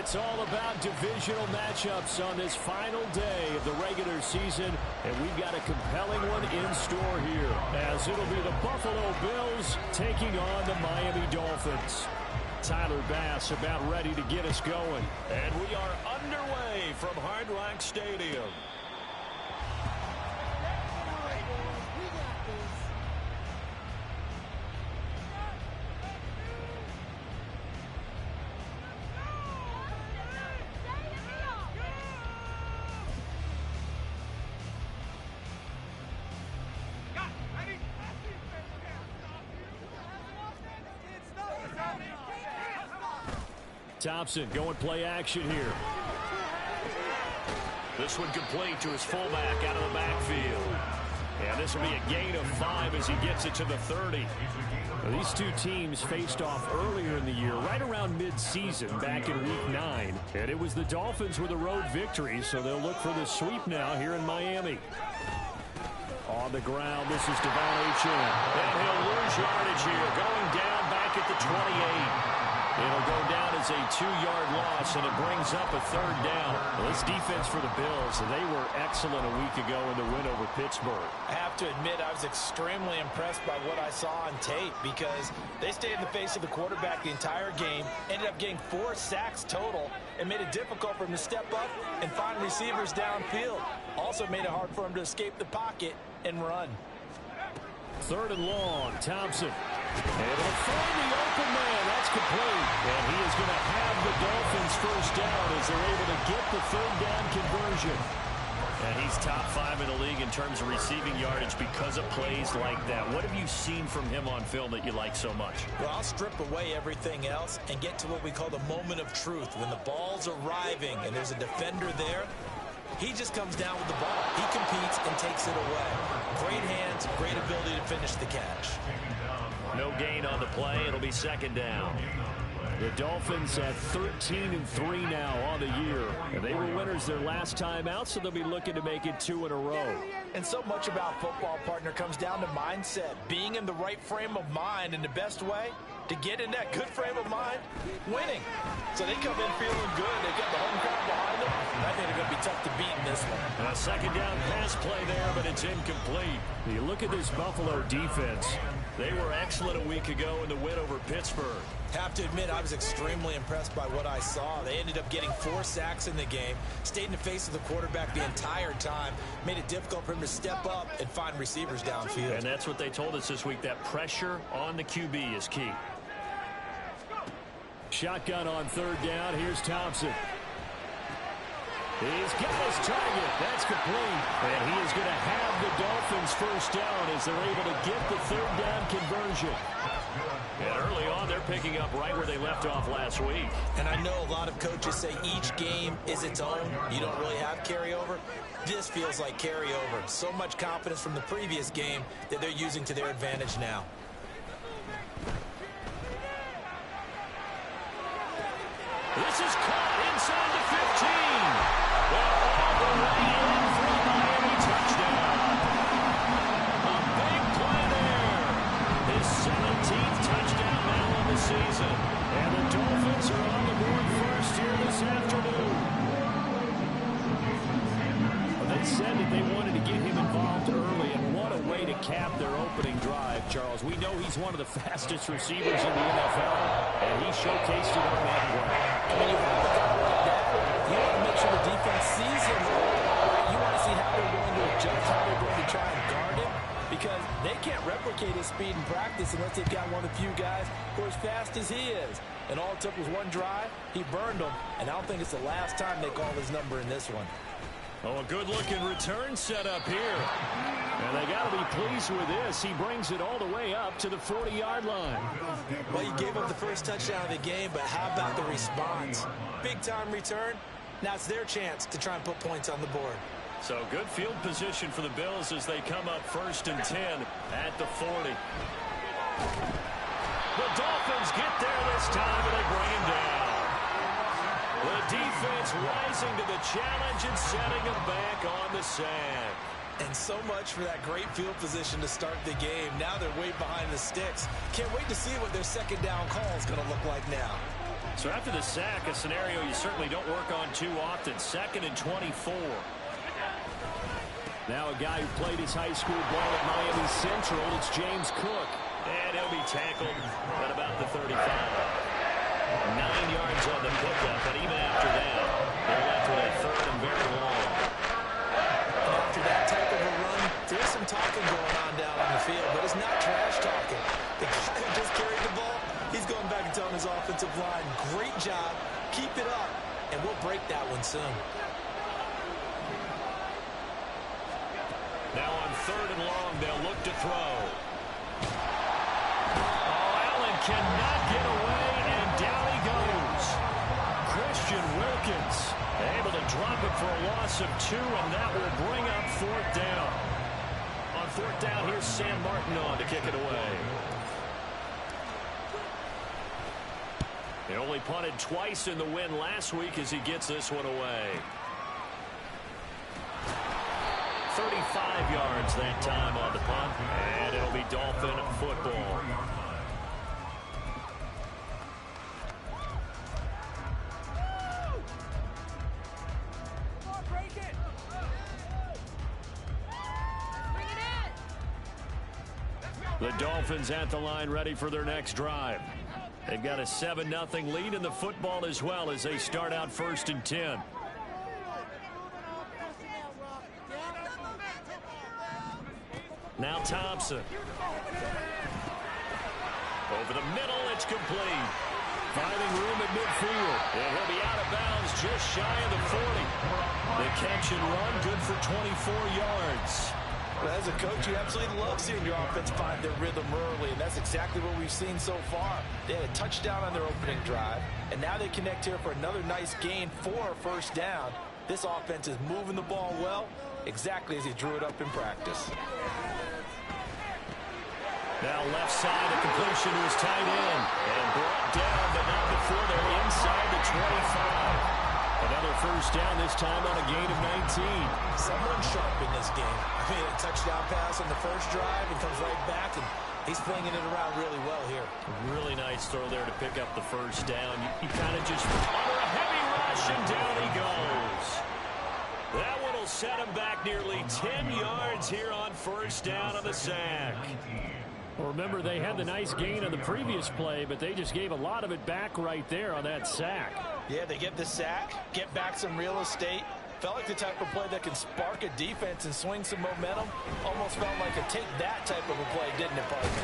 It's all about divisional matchups on this final day of the regular season, and we've got a compelling one in store here, as it'll be the Buffalo Bills taking on the Miami Dolphins. Tyler Bass about ready to get us going, and we are underway from Hard Rock Stadium. Thompson going play action here. This one complete to his fullback out of the backfield. And this will be a gain of 5 as he gets it to the 30. Now, these two teams faced off earlier in the year, right around mid-season, back in Week 9. And it was the Dolphins with a road victory, so they'll look for the sweep now here in Miami. On the ground, this is Devon Achane. And he'll lose yardage here, going down back at the 28. It'll go down as a 2-yard loss, and it brings up a 3rd down. Well, this defense for the Bills, they were excellent a week ago in the win over Pittsburgh. I have to admit, I was extremely impressed by what I saw on tape because they stayed in the face of the quarterback the entire game, ended up getting 4 sacks total, and made it difficult for him to step up and find receivers downfield. Also made it hard for him to escape the pocket and run. 3rd and long, Thompson. And it'll find the open man. That's complete. And he is going to have the Dolphins first down as they're able to get the 3rd down conversion. And he's top 5 in the league in terms of receiving yardage because of plays like that. What have you seen from him on film that you like so much? Well, I'll strip away everything else and get to what we call the moment of truth. When the ball's arriving and there's a defender there, he just comes down with the ball. He competes and takes it away. Great hands, great ability to finish the catch. No gain on the play. It'll be 2nd down. The Dolphins at 13-3 now on the year. And they were winners their last time out, so they'll be looking to make it 2 in a row. And so much about football, partner, comes down to mindset. Being in the right frame of mind, and the best way to get in that good frame of mind, winning. So they come in feeling good. They got the home crowd behind them. I think they're going to be tough to beat in this one. And a 2nd down pass play there, but it's incomplete. You look at this Buffalo defense. They were excellent a week ago in the win over Pittsburgh. Have to admit, I was extremely impressed by what I saw. They ended up getting 4 sacks in the game, stayed in the face of the quarterback the entire time, made it difficult for him to step up and find receivers downfield. And that's what they told us this week, that pressure on the QB is key. Shotgun on 3rd down. Here's Thompson. He's got his target. That's complete. And he is going to have the Dolphins first down as they're able to get the 3rd down conversion. And early on, they're picking up right where they left off last week. And I know a lot of coaches say each game is its own. You don't really have carryover. This feels like carryover. So much confidence from the previous game that they're using to their advantage now. This is caught inside the 15. Well, all the way in for a Miami touchdown. A big play there. His 17th touchdown now on the season. And the Dolphins are on the board first here this afternoon. They said that they wanted to get him involved early, and what a way to cap their opening drive, Charles. We know he's one of the fastest receivers in the NFL, and he showcased it on that play. I mean, you have a guy like that, you want to make sure the defense sees him. You want to see how they're going to adjust, how they're going to try and guard him, because they can't replicate his speed in practice unless they've got one of the few guys who are as fast as he is. And all it took was one drive. He burned them, and I don't think it's the last time they call his number in this one. Oh, a good-looking return set up here. And they got to be pleased with this. He brings it all the way up to the 40-yard line. Well, you gave up the first touchdown of the game, but how about the response? Big-time return. Now it's their chance to try and put points on the board. So good field position for the Bills as they come up 1st and 10 at the 40. The Dolphins get there this time, and they bring him down. The defense rising to the challenge and setting them back on the sand. And so much for that great field position to start the game. Now they're way behind the sticks. Can't wait to see what their 2nd down call is going to look like now. So after the sack, a scenario you certainly don't work on too often. 2nd and 24. Now a guy who played his high school ball at Miami Central, it's James Cook. And he'll be tackled at about the 35. 9 yards on the pickup, but even after that, they're left with a 3rd and very long. And after that type of a run, there's some talking going on down on the field, but it's not trash talking. The guy who just carried the ball, he's going back and telling his offensive line, great job, keep it up, and we'll break that one soon. Now on 3rd and long, they'll look to throw. Oh, Allen cannot get away, and down he goes. Christian Wilkins able to drop it for a loss of 2, and that will bring up 4th down. On 4th down, here's Sam Martin on to kick it away. He only punted twice in the win last week as he gets this one away. 35 yards that time on the punt, and it'll be Dolphin football. The Dolphins at the line ready for their next drive. They've got a 7-0 lead in the football as well as they start out 1st and 10. Now Thompson. Over the middle, it's complete. Finding room at midfield. And he'll be out of bounds just shy of the 40. The catch and run, good for 24 yards. But as a coach, you absolutely love seeing your offense find their rhythm early, and that's exactly what we've seen so far. They had a touchdown on their opening drive, and now they connect here for another nice gain for a 1st down. This offense is moving the ball well, exactly as he drew it up in practice. Now left side, a completion to his tight end. And brought down, but not before they're inside the 25. Another 1st down, this time on a gain of 19. Someone sharp in this game. I mean, a touchdown pass on the 1st drive and comes right back, and he's flinging it around really well here. Really nice throw there to pick up the 1st down. You kind of just under a heavy rush, and down he goes. That one will set him back nearly 10 yards here on 1st down on the sack. Well, remember, they had the nice gain on the previous play, but they just gave a lot of it back right there on that sack. Yeah, they get the sack, get back some real estate. Felt like the type of play that can spark a defense and swing some momentum. Almost felt like a take-that type of a play, didn't it, Parker?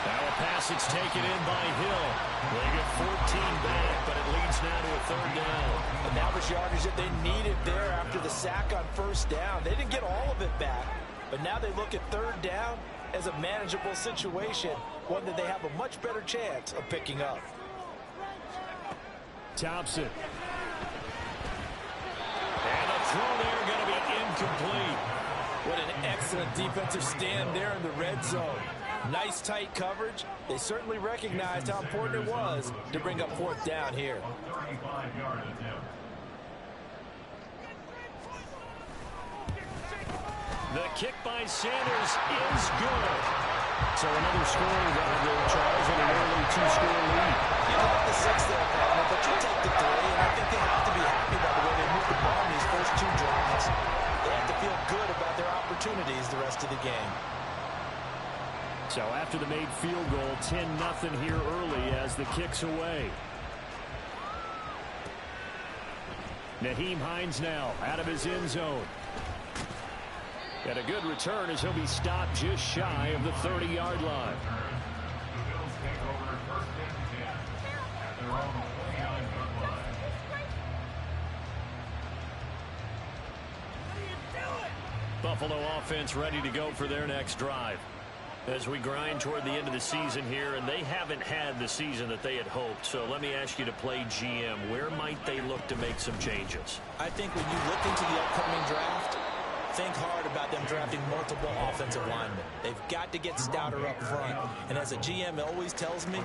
Now a pass that's taken in by Hill. They get 14 back, but it leads now to a 3rd down. And now the yardage that they needed there after the sack on 1st down. They didn't get all of it back, but now they look at 3rd down as a manageable situation, one that they have a much better chance of picking up. Thompson. And the throw there going to be incomplete. What an excellent defensive stand there in the red zone. Nice tight coverage. They certainly recognized how important it was to bring up 4th down here. The kick by Sanders is good. So another scoring drive there, Charles, and an early 2-score lead. You like the 6 there, partner, but you take the 3, and I think they have to be happy about the way they moved the ball in these first 2 drives. They have to feel good about their opportunities the rest of the game. So after the made field goal, 10-0 here early as the kick's away. Nyheim Hines now out of his end zone. And a good return as he'll be stopped just shy of the 30-yard line. Buffalo offense ready to go for their next drive. As we grind toward the end of the season here, and they haven't had the season that they had hoped. So let me ask you to play GM. Where might they look to make some changes? I think when you look into the upcoming draft, think hard about them drafting multiple offensive linemen. They've got to get stouter up front. And as a GM always tells me,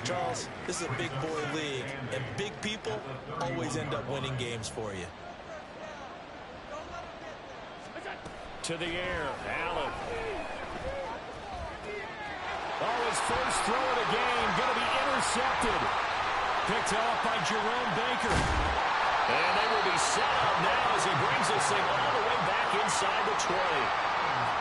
Charles, this is a big boy league, and big people always end up winning games for you. To the air, Allen. Oh, his first throw of the game going to be intercepted. picked off by Jerome Baker. And they will be set up now as he brings this thing all the way back inside the 20.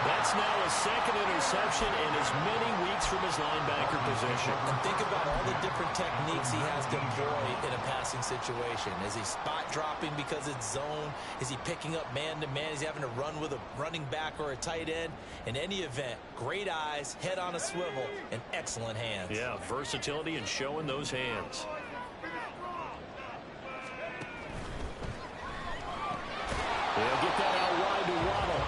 That's now a second interception in as many weeks from his linebacker position. And think about all the different techniques he has to employ in a passing situation. Is he spot dropping because it's zone? Is he picking up man-to-man? Is he having to run with a running back or a tight end? In any event, great eyes, head on a swivel, and excellent hands. Yeah, versatility and showing those hands. They'll get that out wide to Waddle.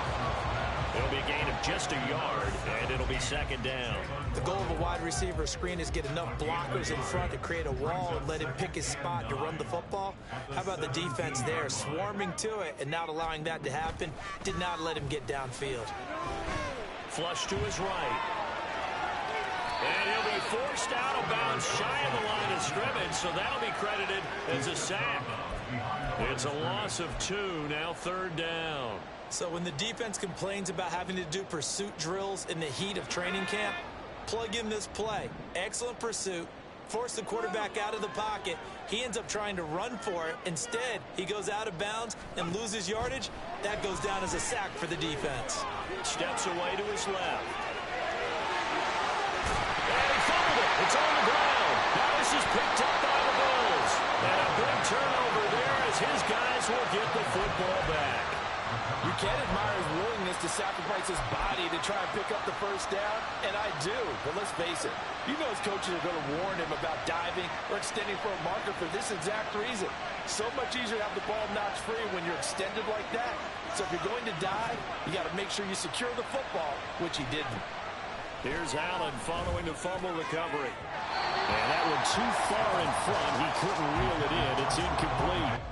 It'll be a gain of just a yard, and it'll be second down. The goal of a wide receiver screen is get enough blockers in front to create a wall and let him pick his spot to run the football. How about the defense there, swarming to it and not allowing that to happen? Did not let him get downfield. Flush to his right. And he'll be forced out of bounds shy of the line of scrimmage, so that'll be credited as a sack. It's a loss of 2, now third down. So when the defense complains about having to do pursuit drills in the heat of training camp, plug in this play. Excellent pursuit. Force the quarterback out of the pocket. He ends up trying to run for it. Instead, he goes out of bounds and loses yardage. That goes down as a sack for the defense. Steps away to his left. And he fumbled it. It's on the ground. Now this is picked up by the Bills. And a big turnover there as his guys will get the football back. You can't admire his willingness to sacrifice his body to try and pick up the first down, and I do. But let's face it, you know his coaches are going to warn him about diving or extending for a marker for this exact reason. So much easier to have the ball knocked free when you're extended like that. So if you're going to dive, you got to make sure you secure the football, which he didn't. Here's Allen following the fumble recovery. And that one too far in front. He couldn't reel it in. It's incomplete.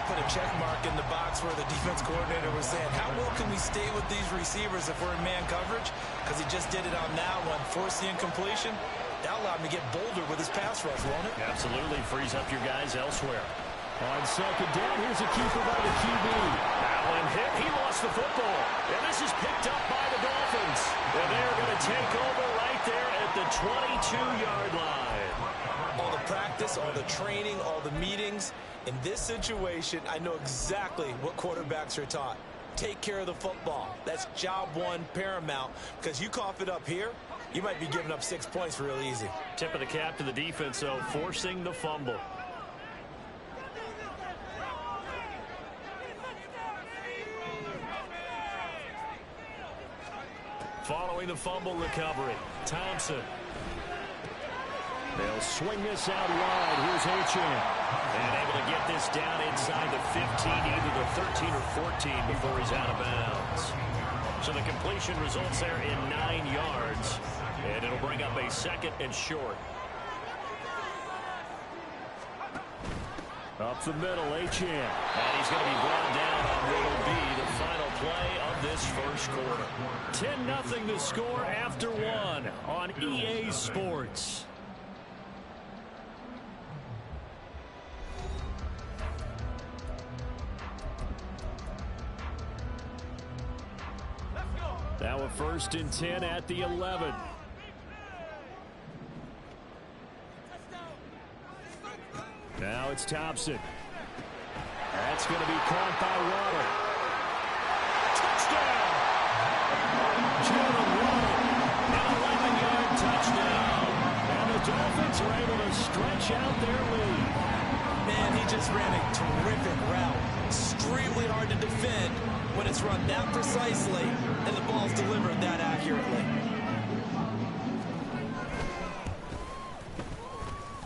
Put a check mark in the box where the defense coordinator was saying, how well can we stay with these receivers if we're in man coverage? Because he just did it on that one. Force the incompletion. That allowed him to get bolder with his pass rush, won't it? Absolutely. Frees up your guys elsewhere. On second down, here's a keeper by the QB. Allen hit. He lost the football. And this is picked up by the Dolphins. And they're going to take over right there at the 22-yard line. All the practice, all the training, all the meetings. In this situation, I know exactly what quarterbacks are taught. Take care of the football. That's job one, paramount. Because you cough it up here, you might be giving up 6 points real easy. Tip of the cap to the defense, though, forcing the fumble. Following the fumble recovery, Thompson. They'll swing this out wide. Here's Achane. And able to get this down inside the 15, either the 13 or 14 before he's out of bounds. So the completion results there in 9 yards. And it'll bring up a second and short. Up the middle, Achane. And he's going to be brought down on what will be the final play of this first quarter. 10-0 the score after one on EA Sports. Now a 1st and 10 at the 11. Now it's Thompson. That's going to be caught by Waddle. Touchdown! Jalen Waddle, an 11-yard touchdown. And the Dolphins are able to stretch out their lead. Man, he just ran a terrific route. Extremely hard to defend when it's run that precisely and the ball's delivered that accurately.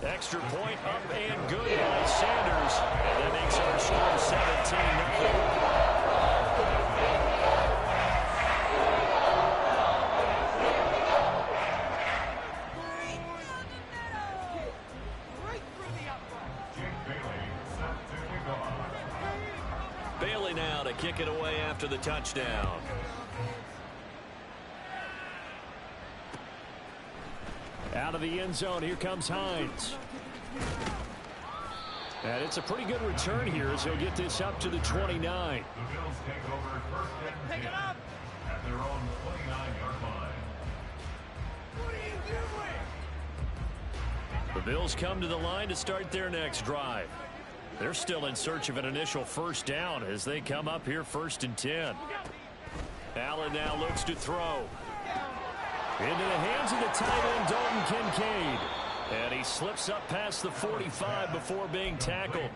Extra point up and good by Sanders. And that makes our score 17-0. Bailey now to kick it away after the touchdown. Out of the end zone, here comes Hines. And it's a pretty good return here as he'll get this up to the 29. The Bills take over 1st and 10 at their own 29-yard line. What are you doing? The Bills come to the line to start their next drive. They're still in search of an initial 1st down as they come up here 1st and 10. Allen now looks to throw. Into the hands of the tight end, Dalton Kincaid. And he slips up past the 45 before being tackled.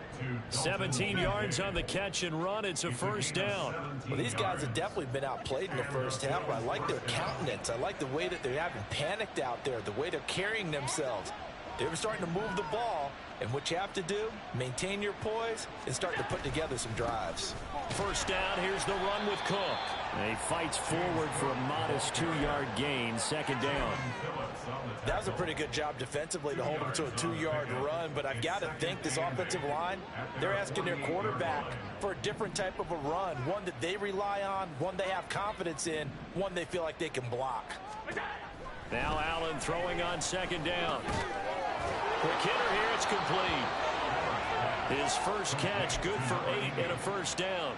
17 yards on the catch and run. It's a 1st down. Well, these guys have definitely been outplayed in the first half. I like their countenance. I like the way that they haven't panicked out there, the way they're carrying themselves. They're starting to move the ball, and what you have to do, maintain your poise and start to put together some drives. 1st down, here's the run with Cook. And he fights forward for a modest 2-yard gain, 2nd down. That was a pretty good job defensively to hold him to a 2-yard run, but I've got to think this offensive line, they're asking their quarterback for a different type of a run, one that they rely on, one they have confidence in, one they feel like they can block. Now Allen throwing on 2nd down. Quick hitter here, it's complete. His first catch, good for 8 and a 1st down.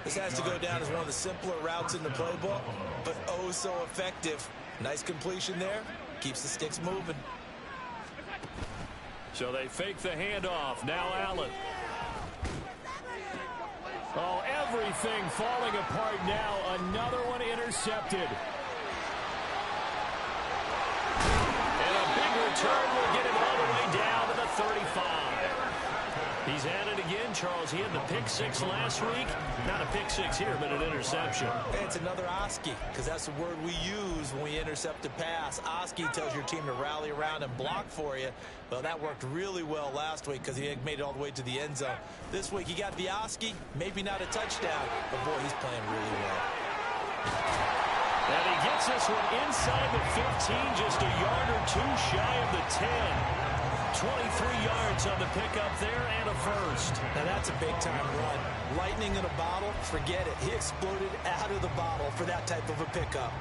This has to go down as one of the simpler routes in the playbook, but oh so effective. Nice completion there. Keeps the sticks moving. So they fake the handoff. Now Allen. Oh, everything falling apart now. Another one intercepted. And a big return will get him all the way down to the 35. He's at it again, Charles. He had the pick 6 last week. Not a pick 6 here, but an interception. Hey, it's another Oski, because that's the word we use when we intercept a pass. Oski tells your team to rally around and block for you. Well, that worked really well last week because he made it all the way to the end zone. This week, he got the Oski, maybe not a touchdown, but boy, he's playing really well. And he gets this one inside the 15, just a yard or 2 shy of the 10. 23 yards on the pickup there and a 1st. Now that's a big-time run. Lightning in a bottle, forget it. He exploded out of the bottle for that type of a pickup.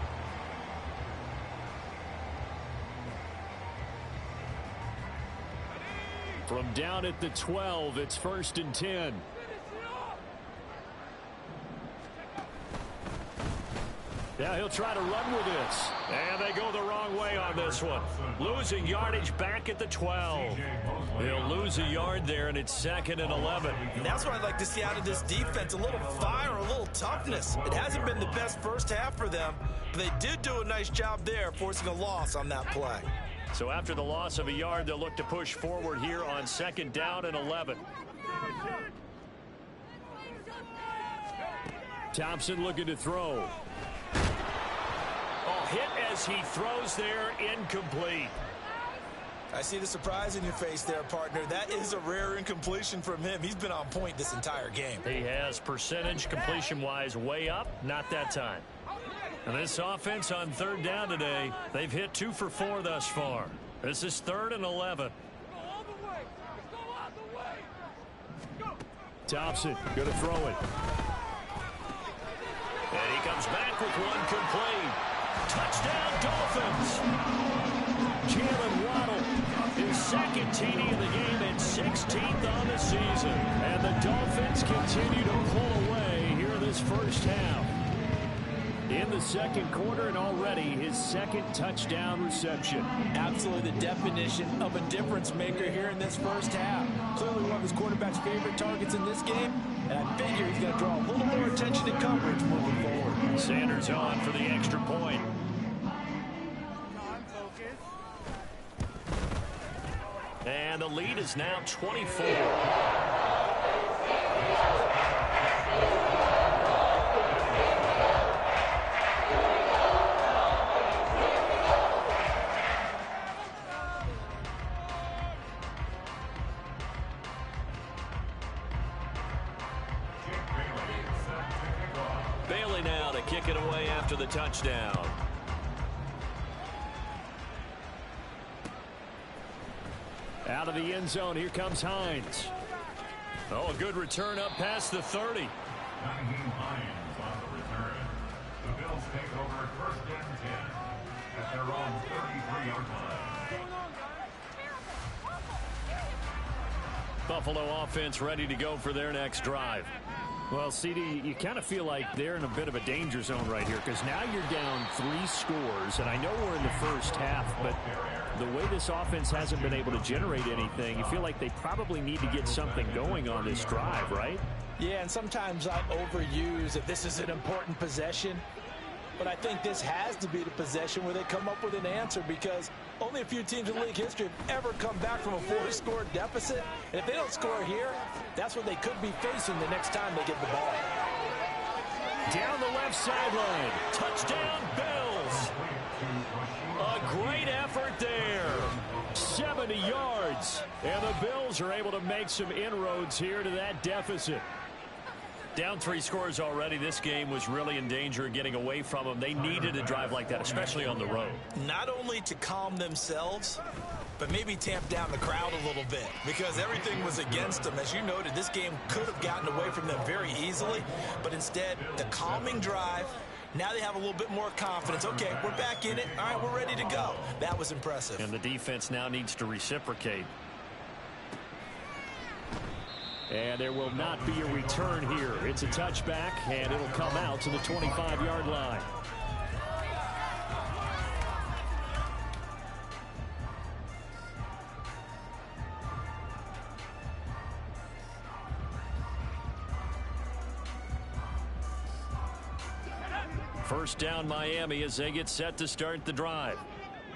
From down at the 12, it's 1st and 10. Yeah, he'll try to run with this. And they go the wrong way on this one. Losing yardage back at the 12. They'll lose a yard there, and it's 2nd and 11. And that's what I'd like to see out of this defense. A little fire, a little toughness. It hasn't been the best first half for them, but they did do a nice job there, forcing a loss on that play. So after the loss of a yard, they'll look to push forward here on 2nd down and 11. Thompson looking to throw. Oh, hit as he throws there, incomplete. I see the surprise in your face there, partner. That is a rare incompletion from him. He's been on point this entire game. He has percentage completion-wise way up, not that time. And this offense on 3rd down today, they've hit 2 for 4 thus far. This is 3rd and 11. Thompson going to throw it. And he comes back with one complete. Touchdown, Dolphins. Jalen Waddle, his second TD of the game and 16th on the season. And the Dolphins continue to pull away here in this first half. In the second quarter, and already his second touchdown reception. Absolutely the definition of a difference maker here in this first half. Clearly one of his quarterback's favorite targets in this game, and I figure he's going to draw a little more attention to coverage moving forward. Sanders on for the extra point. And the lead is now 24. Bailey now to kick it away after the touchdown. Out of the end zone, here comes Hines. Oh, a good return up past the 30. Hines on the return. The Bills take over first and 10 at their own 33-yard line. Buffalo offense ready to go for their next drive. Well, CD, you kind of feel like they're in a bit of a danger zone right here because now you're down 3 scores, and I know we're in the first half, but the way this offense hasn't been able to generate anything, you feel like they probably need to get something going on this drive, right? Yeah, and sometimes I overuse that this is an important possession, but I think this has to be the possession where they come up with an answer because only a few teams in league history have ever come back from a 4-score deficit. And if they don't score here, that's what they could be facing the next time they get the ball. Down the left sideline. Touchdown, Bills. A great effort there. 70 yards. And the Bills are able to make some inroads here to that deficit. Down 3 scores already. This game was really in danger of getting away from them. They needed a drive like that, especially on the road. Not only to calm themselves, but maybe tamp down the crowd a little bit because everything was against them. As you noted, this game could have gotten away from them very easily, but instead, the calming drive, now they have a little bit more confidence. Okay, we're back in it. All right, we're ready to go. That was impressive. And the defense now needs to reciprocate. And there will not be a return here. It's a touchback, and it'll come out to the 25-yard line. First down, Miami, as they get set to start the drive.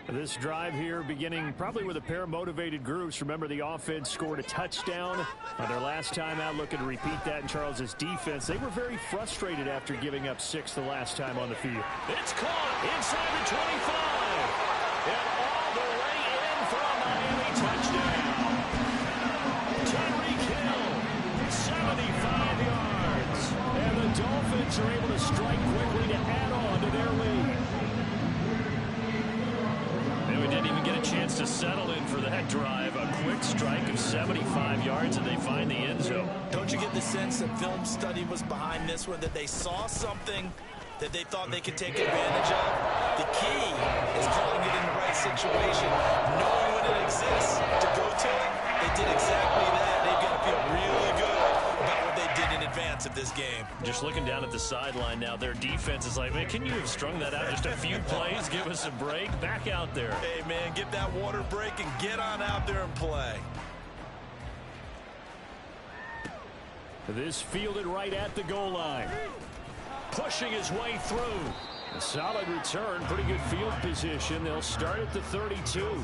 This drive here beginning probably with a pair of motivated groups. Remember, the offense scored a touchdown on their last time out, looking to repeat that in Charles's defense. They were very frustrated after giving up 6 the last time on the field. It's caught inside the 25. And all the way in for a Miami touchdown. Tyreek Hill, 75 yards. And the Dolphins are able to strike quickly to add on to their lead. We didn't even get a chance to settle in for that drive. A quick strike of 75 yards, and they find the end zone. Don't you get the sense that film study was behind this one, that they saw something that they thought they could take advantage of? The key is calling it in the right situation, knowing when it exists to go to it. They did exactly that. They've got to feel really good about what they did in advance of this game. Just looking down at the sideline now, their defense is like, man, can you have strung that out just a few plays? Give us a break. Back out there. Hey, man, get that water break and get on out there and play. This fielded right at the goal line. Pushing his way through. A solid return. Pretty good field position. They'll start at the 32.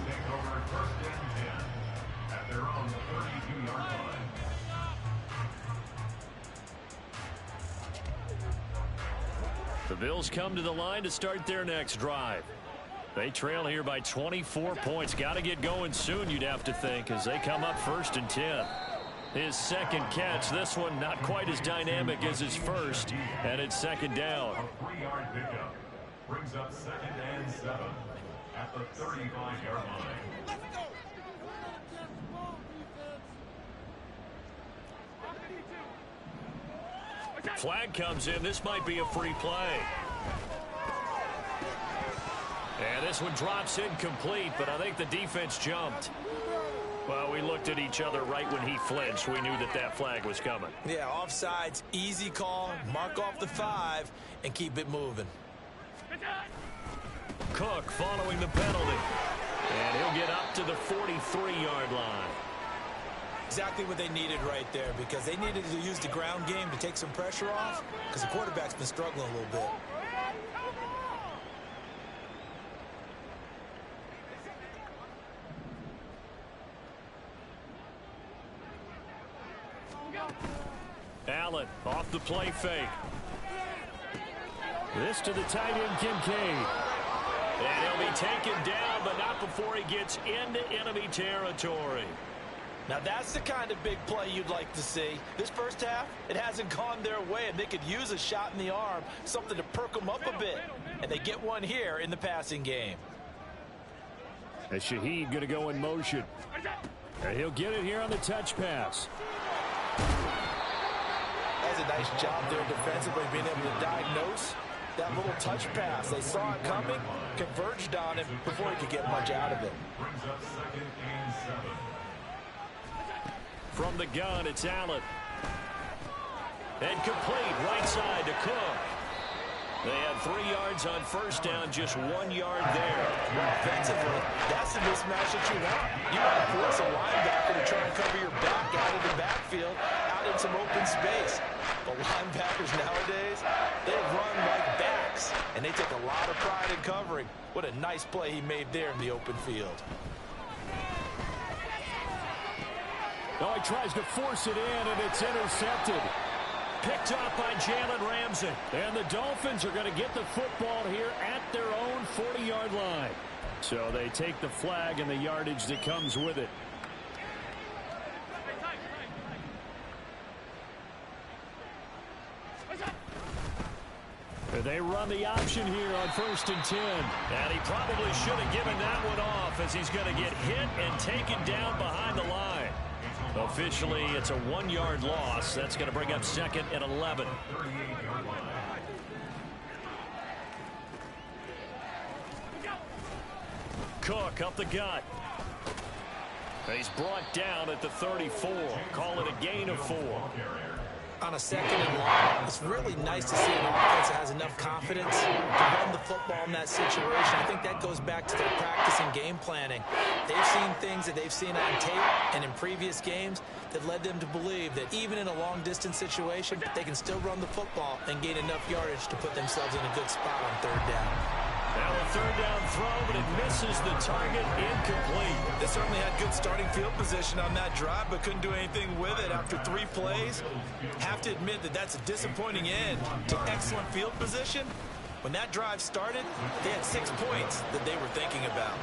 The Bills come to the line to start their next drive. They trail here by 24 points. Got to get going soon, you'd have to think, as they come up 1st and 10. His second catch, this one not quite as dynamic as his first, and it's 2nd down. A 3-yard pickup brings up 2nd and 7 at the 35-yard line. Let's go. Flag comes in. This might be a free play. And this one drops incomplete, but I think the defense jumped. Well, we looked at each other right when he flinched. We knew that that flag was coming. Yeah, offsides, easy call. Mark off the 5 and keep it moving. Cook following the penalty. And he'll get up to the 43-yard line. Exactly what they needed right there, because they needed to use the ground game to take some pressure off, because the quarterback's been struggling a little bit. Allen off the play fake. This to the tight end, Kincaid. And he'll be taken down, but not before he gets into enemy territory. Now that's the kind of big play you'd like to see. This first half, it hasn't gone their way, and they could use a shot in the arm, something to perk them up a bit. And they get one here in the passing game. As Shaheed going to go in motion. And he'll get it here on the touch pass. That's a nice job there defensively, being able to diagnose that little touch pass. They saw it coming, converged on him before he could get much out of it. Brings up 2nd and 7. From the gun, it's Allen. And complete right side to Cook. They had 3 yards on first down, just 1 yard there. Offensively, that's the mismatch that you want. You want to force a linebacker to try and cover your back out of the backfield, out in some open space. The linebackers nowadays, they run like backs, and they take a lot of pride in covering. What a nice play he made there in the open field. Oh, he tries to force it in, and it's intercepted. Picked off by Jalen Ramsey. And the Dolphins are going to get the football here at their own 40-yard line. So they take the flag and the yardage that comes with it. They run the option here on 1st and 10. And he probably should have given that one off, as he's going to get hit and taken down behind the line. Officially, it's a 1-yard loss. That's going to bring up 2nd and 11. Cook up the gut. He's brought down at the 34. Call it a gain of 4. On a 2nd and long, it's really nice to see an offense that has enough confidence to run the football in that situation. I think that goes back to their practice and game planning. They've seen things that they've seen on tape and in previous games that led them to believe that even in a long-distance situation, they can still run the football and gain enough yardage to put themselves in a good spot on 3rd down. Now a 3rd down throw, but it misses the target, incomplete. They certainly had good starting field position on that drive, but couldn't do anything with it after 3 plays. Have to admit that that's a disappointing end to excellent field position. When that drive started, they had 6 points that they were thinking about.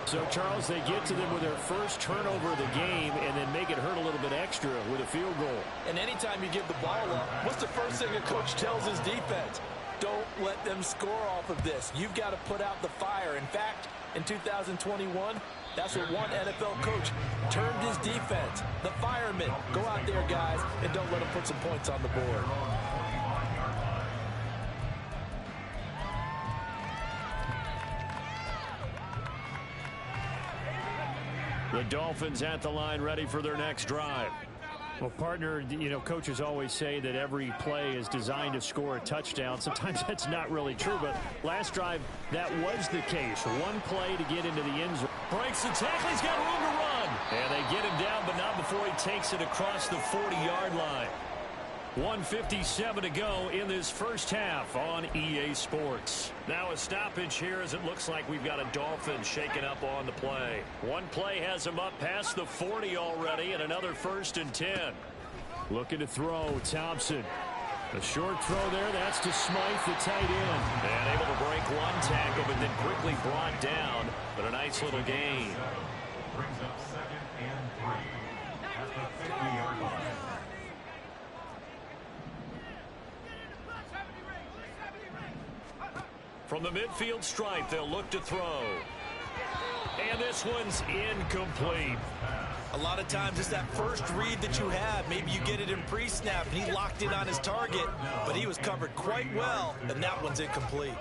So, Charles, they get to them with their first turnover of the game and then make it hurt a little bit extra with a field goal. And anytime you give the ball up, what's the first thing a coach tells his defense? Don't let them score off of this. You've got to put out the fire. In fact, in 2021, that's what one NFL coach termed his defense. The firemen. Go out there, guys, and don't let them put some points on the board. The Dolphins at the line, ready for their next drive. Well, partner, you know, coaches always say that every play is designed to score a touchdown. Sometimes that's not really true, but last drive, that was the case. One play to get into the end zone. Breaks the tackle, he's got room to run. And they get him down, but not before he takes it across the 40-yard line. 1:57 to go in this first half on EA Sports. Now a stoppage here, as it looks like we've got a Dolphin shaking up on the play. One play has him up past the 40 already, and another 1st and 10. Looking to throw, Thompson. A short throw there, that's to Smythe, the tight end. And able to break one tackle, but then quickly brought down. But a nice little gain. Brings up 2nd and 3 at the 50-yard line. From the midfield stripe, they'll look to throw. And this one's incomplete. A lot of times it's that first read that you have. Maybe you get it in pre-snap, and he locked in on his target, but he was covered quite well, and that one's incomplete.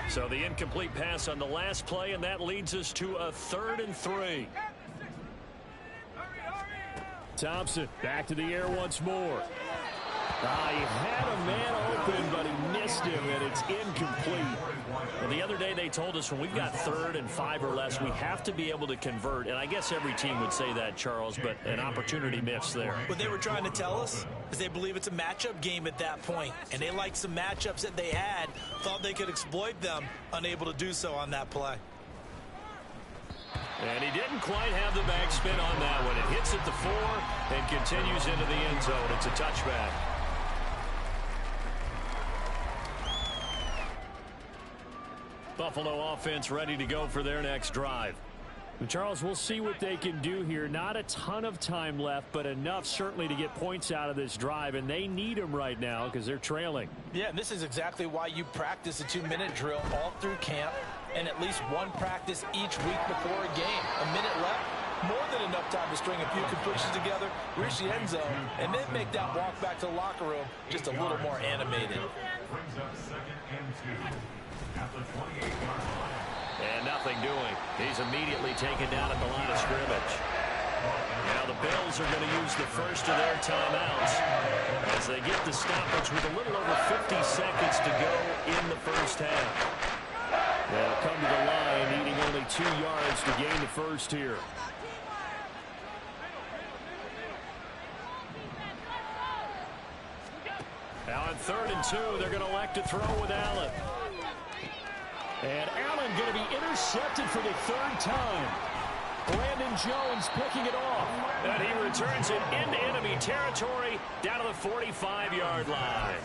So the incomplete pass on the last play, and that leads us to a 3rd and 3. Thompson back to the air once more. He had a man open, but he missed him, and it's incomplete. Well, the other day they told us when we've got 3rd and 5 or less, we have to be able to convert. And I guess every team would say that, Charles, but an opportunity missed there. What they were trying to tell us is they believe it's a matchup game at that point, and they liked some matchups that they had, thought they could exploit them, unable to do so on that play. And he didn't quite have the backspin on that one. It hits at the 4 and continues into the end zone. It's a touchback. Buffalo offense ready to go for their next drive. And Charles, we'll see what they can do here. Not a ton of time left, but enough certainly to get points out of this drive, and they need them right now because they're trailing. Yeah, and this is exactly why you practice a 2-minute drill all through camp and at least one practice each week before a game. A minute left, more than enough time to string a few completions together, reach the end zone, and then make that walk back to the locker room just a little more animated. Brings up 2nd and 2 at the 28-yard line. And nothing doing. He's immediately taken down at the line of scrimmage. Now the Bills are going to use the first of their timeouts as they get the stoppage with a little over 50 seconds to go in the first half. They'll come to the line needing only 2 yards to gain the first here. Now on 3rd and 2, they're going to elect to throw with Allen. And Allen going to be intercepted for the 3rd time. Brandon Jones picking it off. And he returns it into enemy territory down to the 45-yard line.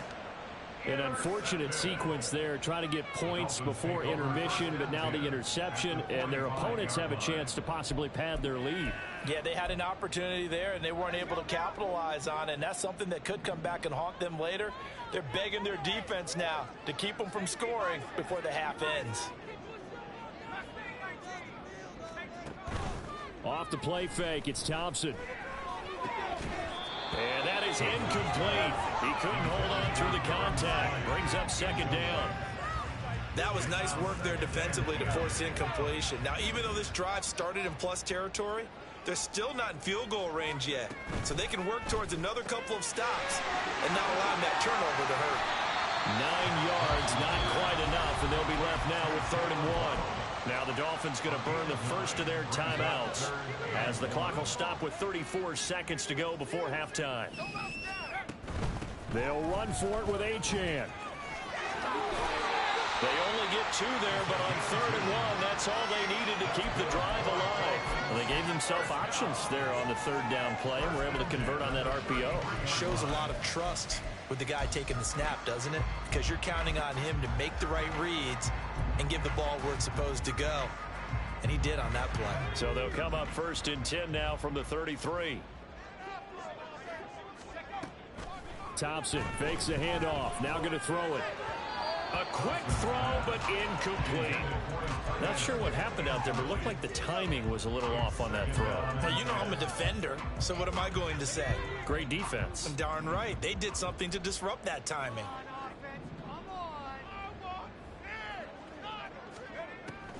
An unfortunate sequence there, trying to get points before intermission, but now the interception, and their opponents have a chance to possibly pad their lead. Yeah, they had an opportunity there, and they weren't able to capitalize on it, and that's something that could come back and haunt them later. They're begging their defense now to keep them from scoring before the half ends. Off the play fake, it's Thompson. And that is incomplete. He couldn't hold on through the contact. Brings up 2nd down. That was nice work there defensively to force incompletion. Now, even though this drive started in plus territory, they're still not in field goal range yet. So they can work towards another couple of stops and not allowing that turnover to hurt. 9 yards, not quite enough, and they'll be left now with 3rd and 1. Now the Dolphins going to burn the first of their timeouts as the clock will stop with 34 seconds to go before halftime. They'll run for it with Achane. They only get 2 there, but on 3rd and 1, that's all they needed to keep the drive alive. Well, they gave themselves options there on the 3rd down play and were able to convert on that RPO. Shows a lot of trust with the guy taking the snap, doesn't it? Because you're counting on him to make the right reads and give the ball where it's supposed to go. And he did on that play. So they'll come up 1st and 10 now from the 33. Thompson fakes the handoff. Now going to throw it. A quick throw, but incomplete. Not sure what happened out there, but it looked like the timing was a little off on that throw. Well, you know I'm a defender, so what am I going to say? Great defense. Darn right. They did something to disrupt that timing.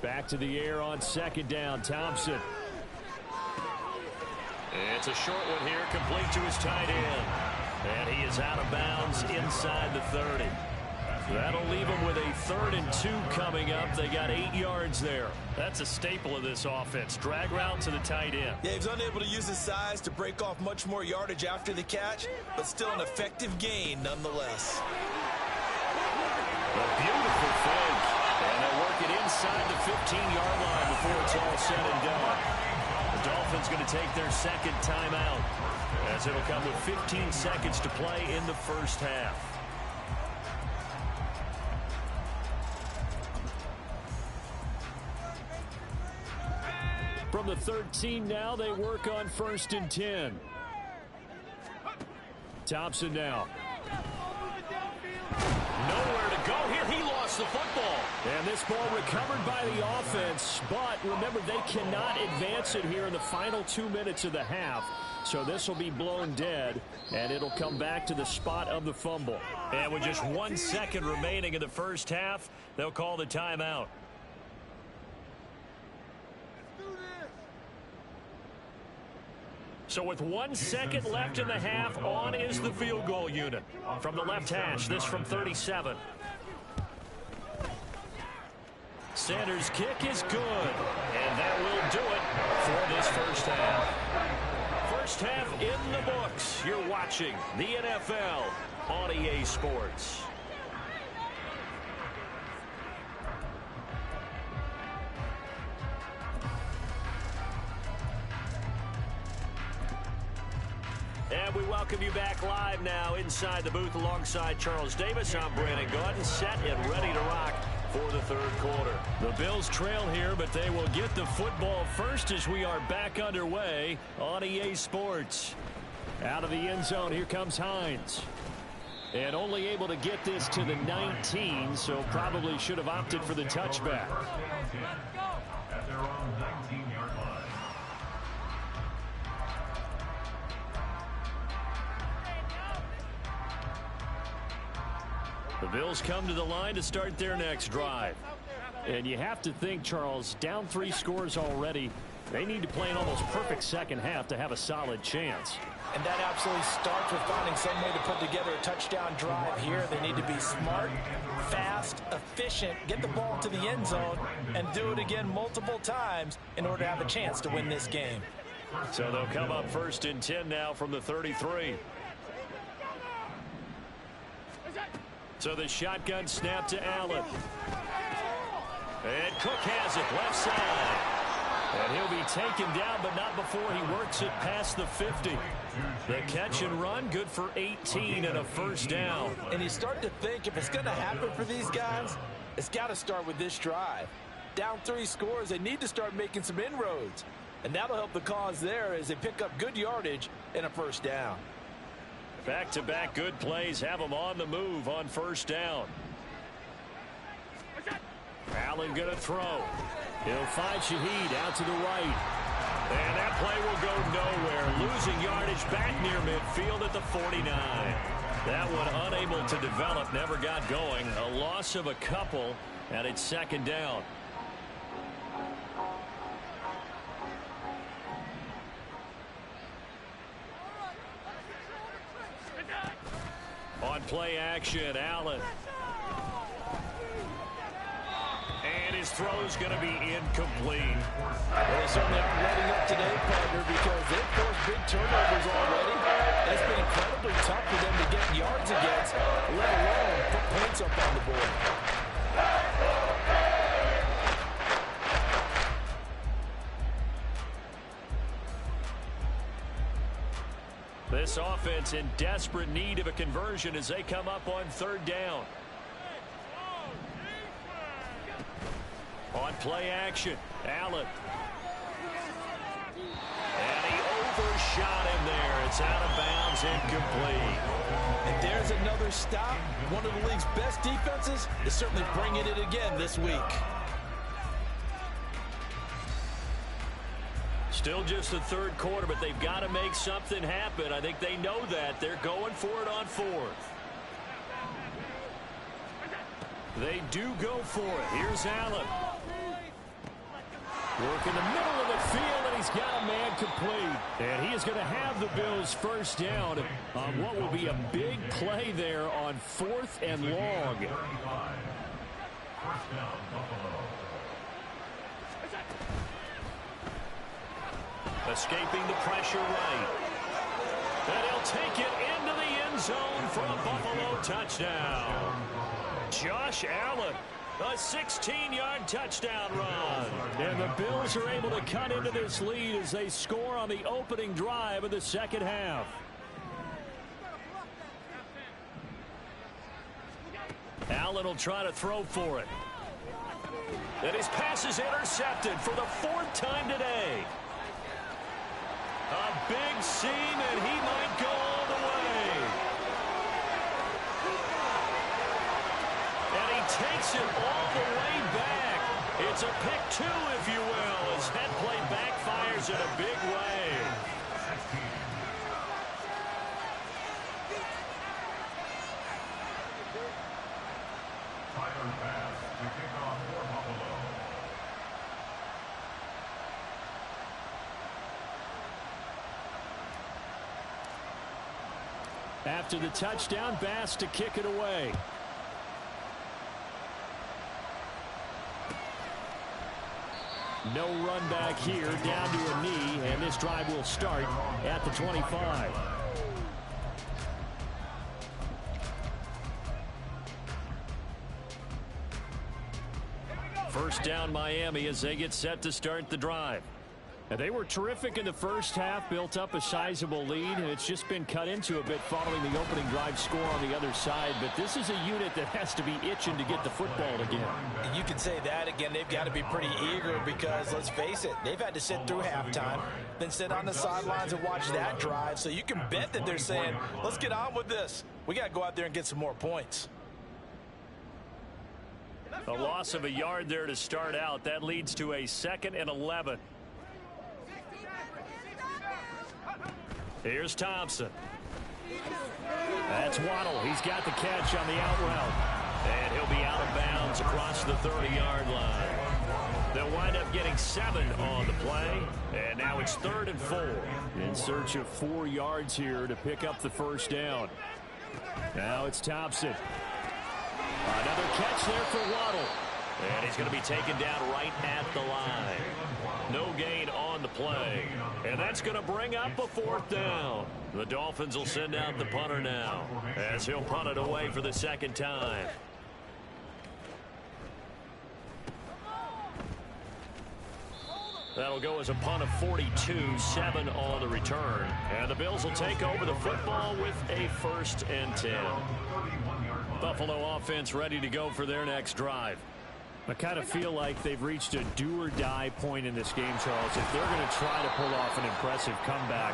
Back to the air on 2nd down. Thompson. It's a short one here, complete to his tight end. And he is out of bounds inside the 30. That'll leave him with a 3rd and 2 coming up. They got 8 yards there. That's a staple of this offense. Drag route to the tight end. Yeah, he was unable to use his size to break off much more yardage after the catch, but still an effective gain nonetheless. A beautiful fake. And they'll work it inside the 15-yard line before it's all said and done. The Dolphins going to take their 2nd timeout as it'll come with 15 seconds to play in the first half. From the 13 now, they work on 1st and 10. Thompson now. Nowhere to go here. He lost lost the football. And this ball recovered by the offense, but remember, they cannot advance it here in the final 2 minutes of the half. So this will be blown dead, and it'll come back to the spot of the fumble. And with just 1 second remaining in the first half, they'll call the timeout. So with 1 second left in the half, on is the field goal unit. From the left hash, this from 37. Sanders' kick is good, and that will do it for this first half. First half in the books. You're watching the NFL on EA Sports. And we welcome you back live now inside the booth alongside Charles Davis. I'm Brandon Gaudin, set and ready to rock for the third quarter. The Bills trail here, but they will get the football first as we are back underway on EA Sports. Out of the end zone, here comes Hines. And only able to get this to the 19, so probably should have opted for the touchback. At their own 19-yard line. The Bills come to the line to start their next drive. And you have to think, Charles, down 3 scores already. They need to play an almost perfect second half to have a solid chance. And that absolutely starts with finding some way to put together a touchdown drive here. They need to be smart, fast, efficient, get the ball to the end zone, and do it again multiple times in order to have a chance to win this game. So they'll come up 1st and 10 now from the 33. So the shotgun snap to Allen. And Cook has it left side. And he'll be taken down, but not before he works it past the 50. The catch and run, good for 18 and a first down. And you start to think if it's going to happen for these guys, it's got to start with this drive. Down 3 scores, they need to start making some inroads. And that'll help the cause there as they pick up good yardage and a first down. Back-to-back good plays have them on the move on first down. Allen going to throw. He'll find Shaheed out to the right. And that play will go nowhere. Losing yardage back near midfield at the 49. That one unable to develop, never got going. A loss of a couple, and it's second down. On play action, Allen. And his throw's going to be incomplete. Well, they certainly aren't letting up today, partner, because they've forced big turnovers already. It's been incredibly tough for them to get yards against, let alone put points up on the board. This offense in desperate need of a conversion as they come up on third down. On play action, Allen. And he overshot him there. It's out of bounds, incomplete. And there's another stop. One of the league's best defenses is certainly bringing it again this week. Still just the third quarter, but they've got to make something happen. I think they know that. They're going for it on fourth. They do go for it. Here's Allen. Work in the middle of the field, and he's got a man complete. And he is going to have the Bills first down on what will be a big play there on 4th and long. First down, Buffalo. Escaping the pressure right. And he'll take it into the end zone for a Buffalo touchdown. Josh Allen, a 16-yard touchdown run. And the Bills are able to cut into this lead as they score on the opening drive of the second half. Allen will try to throw for it. And his pass is intercepted for the 4th time today. A big seam, and he might go all the way. And he takes gets it all the way back. It's a pick two, if you will, as that play backfires in a big way. Tyler Bass to kick off for Buffalo. After the touchdown, Bass to kick it away. No run back here, down to a knee, and this drive will start at the 25. First down, Miami, as they get set to start the drive. Now, they were terrific in the first half, built up a sizable lead, and it's just been cut into a bit following the opening drive score on the other side. But this is a unit that has to be itching to get the football again. And you can say that again. They've got to be pretty eager because, let's face it, they've had to sit through halftime, then sit on the sidelines and watch that drive. So you can bet that they're saying, let's get on with this. We got to go out there and get some more points. A loss of a yard there to start out. That leads to a 2nd and 11. Here's Thompson. That's Waddle. He's got the catch on the out route. And he'll be out of bounds across the 30-yard line. They'll wind up getting 7 on the play. And now it's 3rd and 4. In search of 4 yards here to pick up the first down. Now it's Thompson. Another catch there for Waddle. And he's going to be taken down right at the line. No gain on the play. And that's going to bring up a 4th down. The Dolphins will send out the punter now, as he'll punt it away for the 2nd time. That'll go as a punt of 42, 7 on the return. And the Bills will take over the football with a 1st and 10. Buffalo offense ready to go for their next drive. I kind of feel like they've reached a do-or-die point in this game, Charles. If they're going to try to pull off an impressive comeback,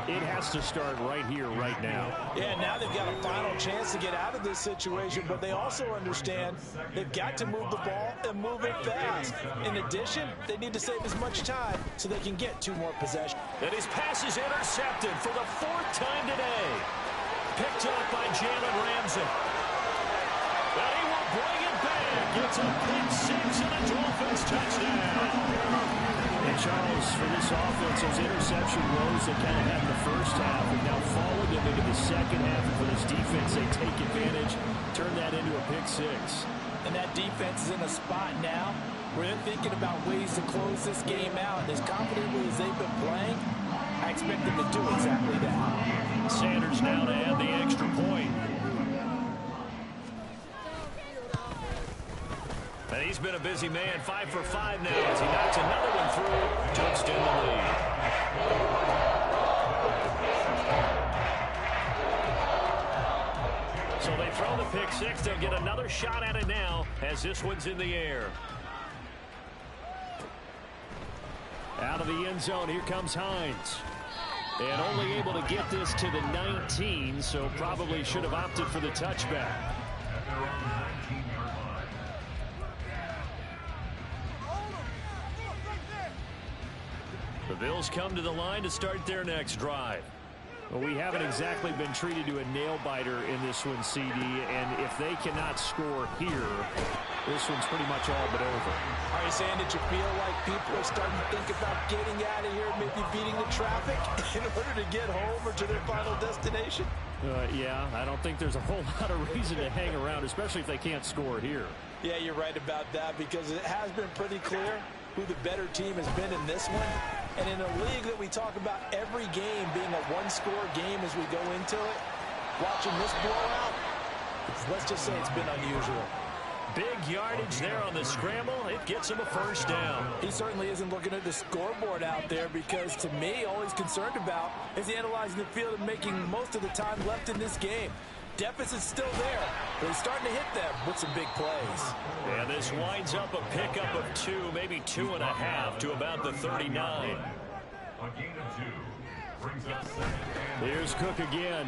it has to start right here, right now. Yeah, now they've got a final chance to get out of this situation, but they also understand they've got to move the ball and move it fast. In addition, they need to save as much time so they can get 2 more possessions. And his pass is intercepted for the 4th time today. Picked up by Jalen Ramsey. And he will bring it back. It's a pick 6 and a Dolphins touchdown. And Charles, for this offense, those interception woes that kind of had in the first half have now followed them into the second half. And for this defense, they take advantage, turn that into a pick 6. And that defense is in a spot now where they're thinking about ways to close this game out. And as confidently as they've been playing, I expect them to do exactly that. Sanders now to add the extra point. And he's been a busy man, 5 for 5 now as he knocks another one through to extend the lead. So they throw the pick 6. They'll get another shot at it now as this one's in the air. Out of the end zone, here comes Hines. And only able to get this to the 19, so probably should have opted for the touchback. The Bills come to the line to start their next drive. Well, we haven't exactly been treated to a nail-biter in this one, CD, and if they cannot score here, this one's pretty much all but over. Are you saying that you feel like people are starting to think about getting out of here, maybe beating the traffic in order to get home or to their final destination? Yeah, I don't think there's a whole lot of reason to hang around, especially if they can't score here. Yeah, you're right about that because it has been pretty clear who the better team has been in this one. And in a league that we talk about every game being a one-score game as we go into it, watching this blowout, let's just say it's been unusual. Big yardage there on the scramble. It gets him a first down. He certainly isn't looking at the scoreboard out there because, to me, all he's concerned about is analyzing the field and making most of the time left in this game. Deficit's still there, but he's starting to hit them with some big plays. And this winds up a pickup of 2, maybe 2.5 to about the 39. A gain of 2 brings up 2nd and Here's Cook again.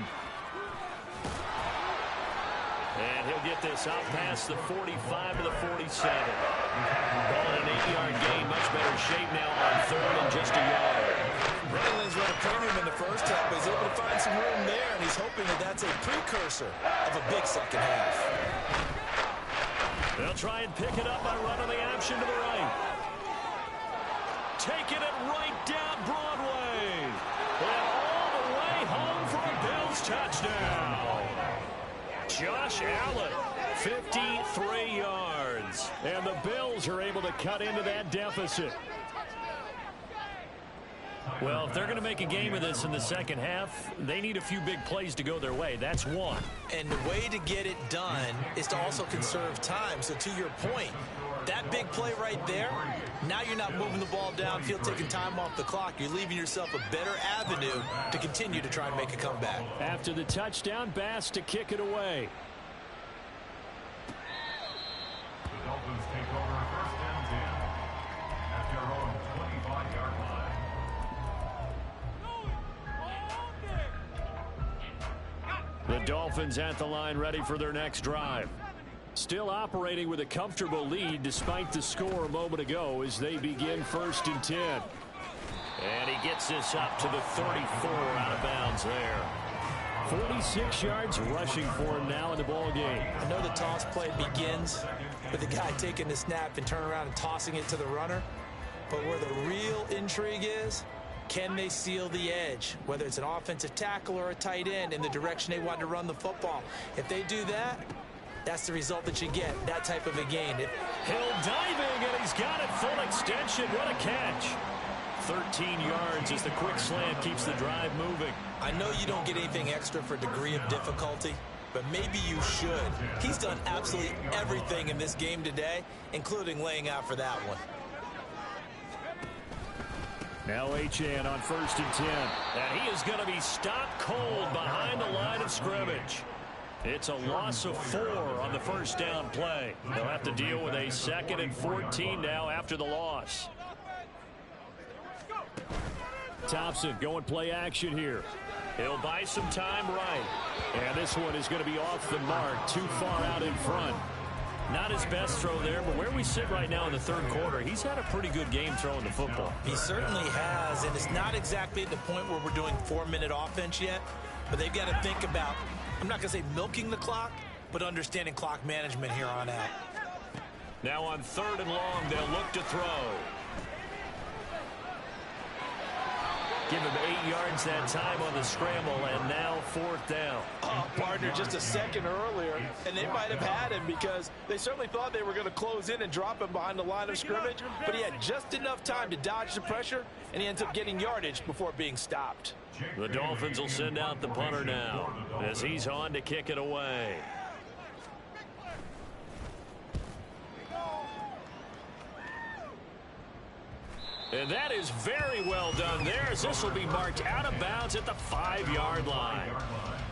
And he'll get this out past the 45 to the 47. Ball in an 8-yard gain. Much better shape now on third and just a yard. Running lanes run a premium in the first half, but he's able to find some room there, and he's hoping that that's a precursor of a big second half. They'll try and pick it up by running the option to the right. Taking it right down Broadway. And all the way home for a Bills touchdown. Josh Allen, 53 yards. And the Bills are able to cut into that deficit. Well, if they're going to make a game of this in the second half, they need a few big plays to go their way. That's one. And the way to get it done is to also conserve time. So to your point, that big play right there, now you're not moving the ball downfield, taking time off the clock. You're leaving yourself a better avenue to continue to try and make a comeback. After the touchdown, Bass to kick it away. The Dolphins take over first and 10 at their own 25-yard line. The Dolphins at the line, ready for their next drive. Still operating with a comfortable lead despite the score a moment ago as they begin first and 10. And he gets this up to the 34 out of bounds there. 46 yards rushing for him now in the ball game. I know the toss play begins with the guy taking the snap and turning around and tossing it to the runner. But where the real intrigue is, can they seal the edge, whether it's an offensive tackle or a tight end, in the direction they want to run the football? If they do that, that's the result that you get, that type of a gain. Hill diving, and he's got it full extension. What a catch. 13 yards as the quick slant keeps the drive moving. I know you don't get anything extra for degree of difficulty, but maybe you should. He's done absolutely everything in this game today, including laying out for that one. Now Achane on first and 10. And he is going to be stopped cold behind the line of scrimmage. It's a loss of 4 on the first down play. They'll have to deal with a 2nd and 14 now after the loss. Thompson going play action here. He'll buy some time right. And this one is going to be off the mark, too far out in front. Not his best throw there, but where we sit right now in the third quarter, he's had a pretty good game throwing the football. He certainly has, and it's not exactly at the point where we're doing 4-minute offense yet, but they've got to think about, I'm not going to say milking the clock, but understanding clock management here on out. Now on 3rd and long, they'll look to throw. Give him 8 yards that time on the scramble, and now 4th down. Oh, partner, just a second earlier, and they might have had him because they certainly thought they were going to close in and drop him behind the line of scrimmage, but he had just enough time to dodge the pressure, and he ends up getting yardage before being stopped. The Dolphins will send out the punter now as he's on to kick it away. And that is very well done there, as this will be marked out of bounds at the 5-yard line.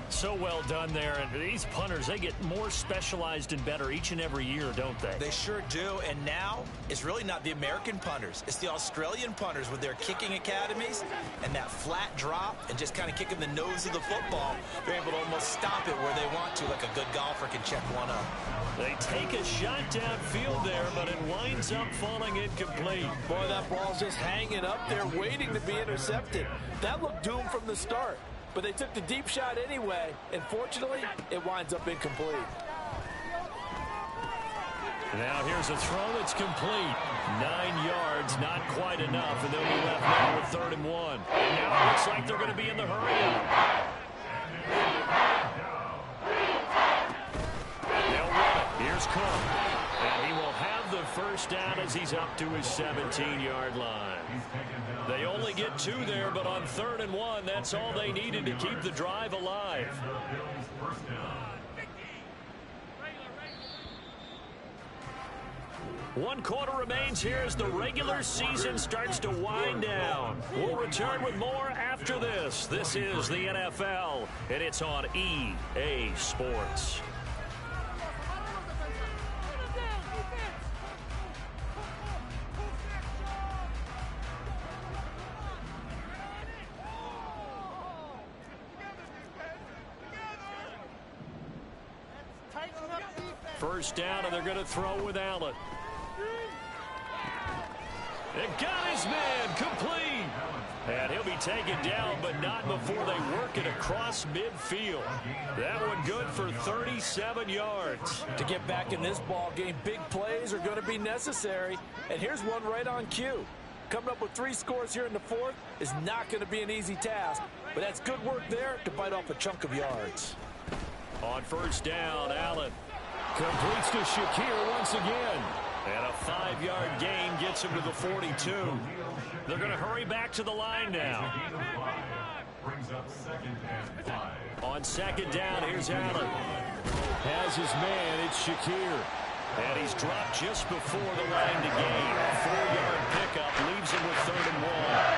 So well done there, and these punters, they get more specialized and better each and every year, don't they? They sure do, and now it's really not the American punters. It's the Australian punters with their kicking academies and that flat drop and just kind of kicking the nose of the football. They're able to almost stop it where they want to, like a good golfer can check one up. They take a shot downfield there, but it winds up falling incomplete. Boy, that ball's just hanging up there waiting to be intercepted. That looked doomed from the start, but they took the deep shot anyway, and fortunately, it winds up incomplete. Now here's a throw that's complete. 9 yards, not quite enough, and they'll be left now with 3rd and 1. And now it looks like they're going to be in the hurry up. They'll run it. Here's Cook. And he will have the first down as he's up to his 17-yard line. They only get 2 there, but on 3rd and 1, that's all they needed to keep the drive alive. 1 quarter remains here as the regular season starts to wind down. We'll return with more after this. This is the NFL, and it's on EA Sports. Tight First down, and they're going to throw with Allen. It got his man complete. And he'll be taken down, but not before they work it across midfield. That one good for 37 yards. To get back in this ball game, big plays are going to be necessary. And here's one right on cue. Coming up with 3 scores here in the fourth is not going to be an easy task. But that's good work there to bite off a chunk of yards. On first down, Allen completes to Shakir once again. And a 5-yard gain gets him to the 42. They're going to hurry back to the line now. Brings up 2nd and 5. On 2nd down, here's Allen. Has his man, it's Shakir. And he's dropped just before the line to gain. A 4-yard pickup leaves him with 3rd and 1. I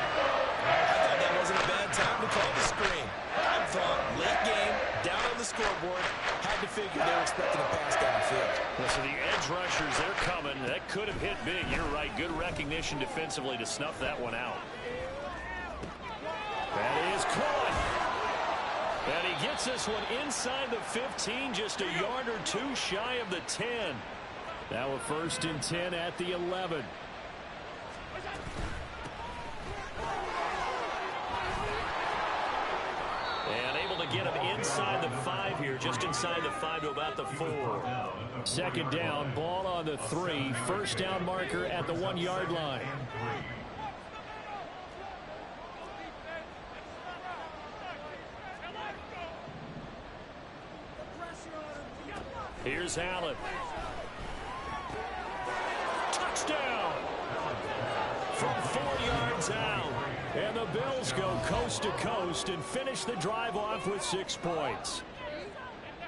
thought that wasn't a bad time to call the screen. I thought late game, down on the scoreboard, had to figure they were expecting a pass downfield. Well, so the edge rushers, they're coming. That could have hit big. You're right. Good recognition defensively to snuff that one out. That is caught. And he gets this one inside the 15, just a yard or 2 shy of the 10. Now a 1st and 10 at the 11. And able to get him inside the 5 here, just inside the 5 to about the 4. 2nd down, ball on the 3. First down marker at the 1-yard line. Here's Allen. Touchdown! From 4 yards out. And the Bills go coast to coast and finish the drive off with 6 points.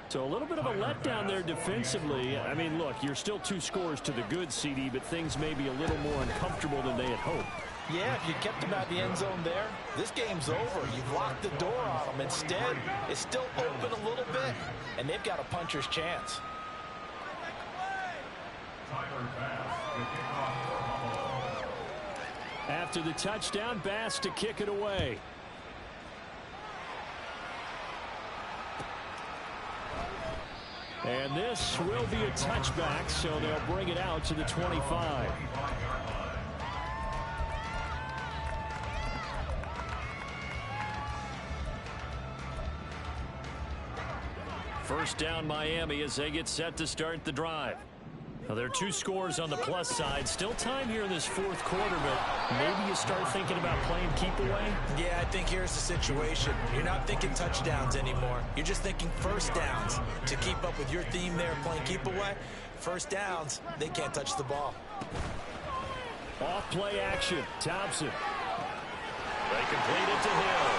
So a little bit of a letdown there defensively. I mean, look, you're still 2 scores to the good, CD, but things may be a little more uncomfortable than they had hoped. Yeah, if you kept them out of the end zone there, this game's over. You've locked the door on them. Instead, it's still open a little bit, and they've got a puncher's chance. After the touchdown, Bass to kick it away. And this will be a touchback, so they'll bring it out to the 25. First down, Miami, as they get set to start the drive. Now, there are 2 scores on the plus side. Still time here in this 4th quarter, but maybe you start thinking about playing keep away? Yeah, I think here's the situation. You're not thinking touchdowns anymore. You're just thinking first downs. To keep up with your theme there, playing keep away, first downs, they can't touch the ball. Off play action. Thompson. They complete it to Hill.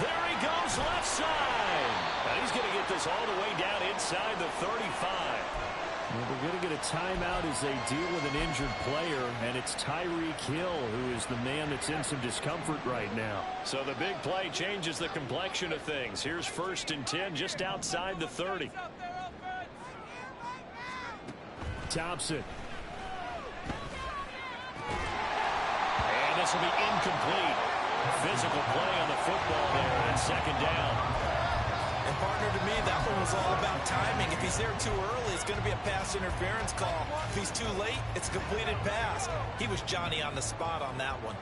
There he goes, left side. And he's going to get this all the way down inside the 35. Well, we're going to get a timeout as they deal with an injured player, and it's Tyreek Hill who is the man that's in some discomfort right now. So the big play changes the complexion of things. Here's 1st and 10 just outside the 30. Thompson. And this will be incomplete. Physical play on the football there, and 2nd down. And partner, to me, that one was all about timing. If he's there too early, it's going to be a pass interference call. If he's too late, it's a completed pass. He was Johnny on the spot on that one.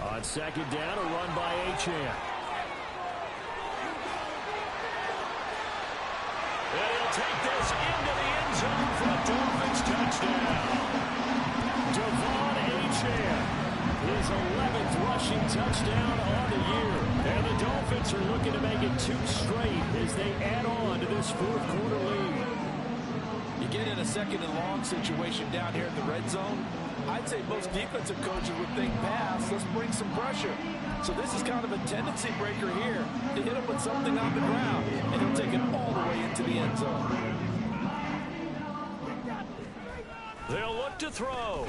On 2nd down, a run by Achane. And he'll take this into the end zone for a Dolphins touchdown. Devon Achane. His 11th rushing touchdown on the year. And the Dolphins are looking to make it 2 straight as they add on to this 4th quarter lead. You get in a 2nd and long situation down here in the red zone, I'd say most defensive coaches would think pass, let's bring some pressure. So this is kind of a tendency breaker here to hit him with something on the ground, and he'll take it all the way into the end zone. They'll look to throw.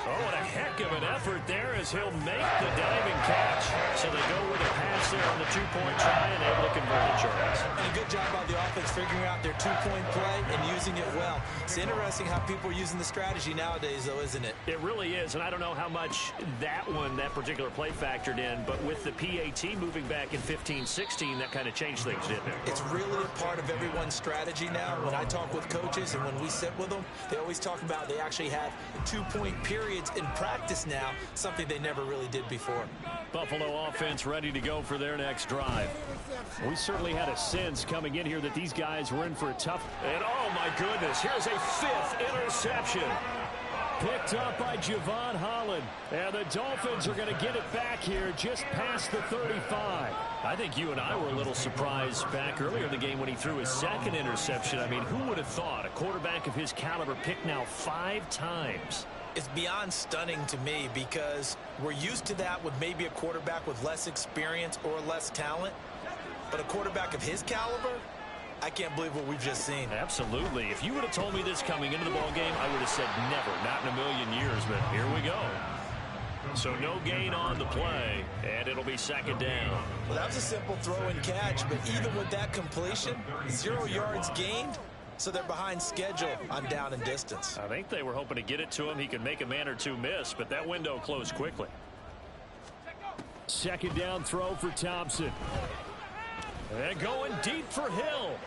Oh, what a heck of an effort there as he'll make the diving catch. So they go with a pass there on the two-point try and able to convert it, Charles. And a good job by the offense figuring out their two-point play and using it well. It's interesting how people are using the strategy nowadays, though, isn't it? It really is, and I don't know how much that particular play factored in, but with the PAT moving back in 15-16, that kind of changed things, didn't it? It's really a part of everyone's strategy now. When I talk with coaches and when we sit with them, they always talk about they actually have two-point periods in practice now, something they never really did before. Buffalo offense ready to go for their next drive. We certainly had a sense coming in here that these guys were in for a tough... And oh my goodness, here's a 5th interception. Picked up by Javon Holland. And the Dolphins are going to get it back here just past the 35. I think you and I were a little surprised back earlier in the game when he threw his 2nd interception. I mean, who would have thought a quarterback of his caliber picked now 5 times? It's beyond stunning to me because we're used to that with maybe a quarterback with less experience or less talent. But a quarterback of his caliber, I can't believe what we've just seen. Absolutely. If you would have told me this coming into the ballgame, I would have said never, not in a million years, but here we go. So no gain on the play, and it'll be 2nd down. Well, that was a simple throw and catch, but even with that completion, 0 yards gained, so they're behind schedule on down and distance. I think they were hoping to get it to him. He could make a man or two miss, but that window closed quickly. 2nd down throw for Thompson. And going deep for Hill.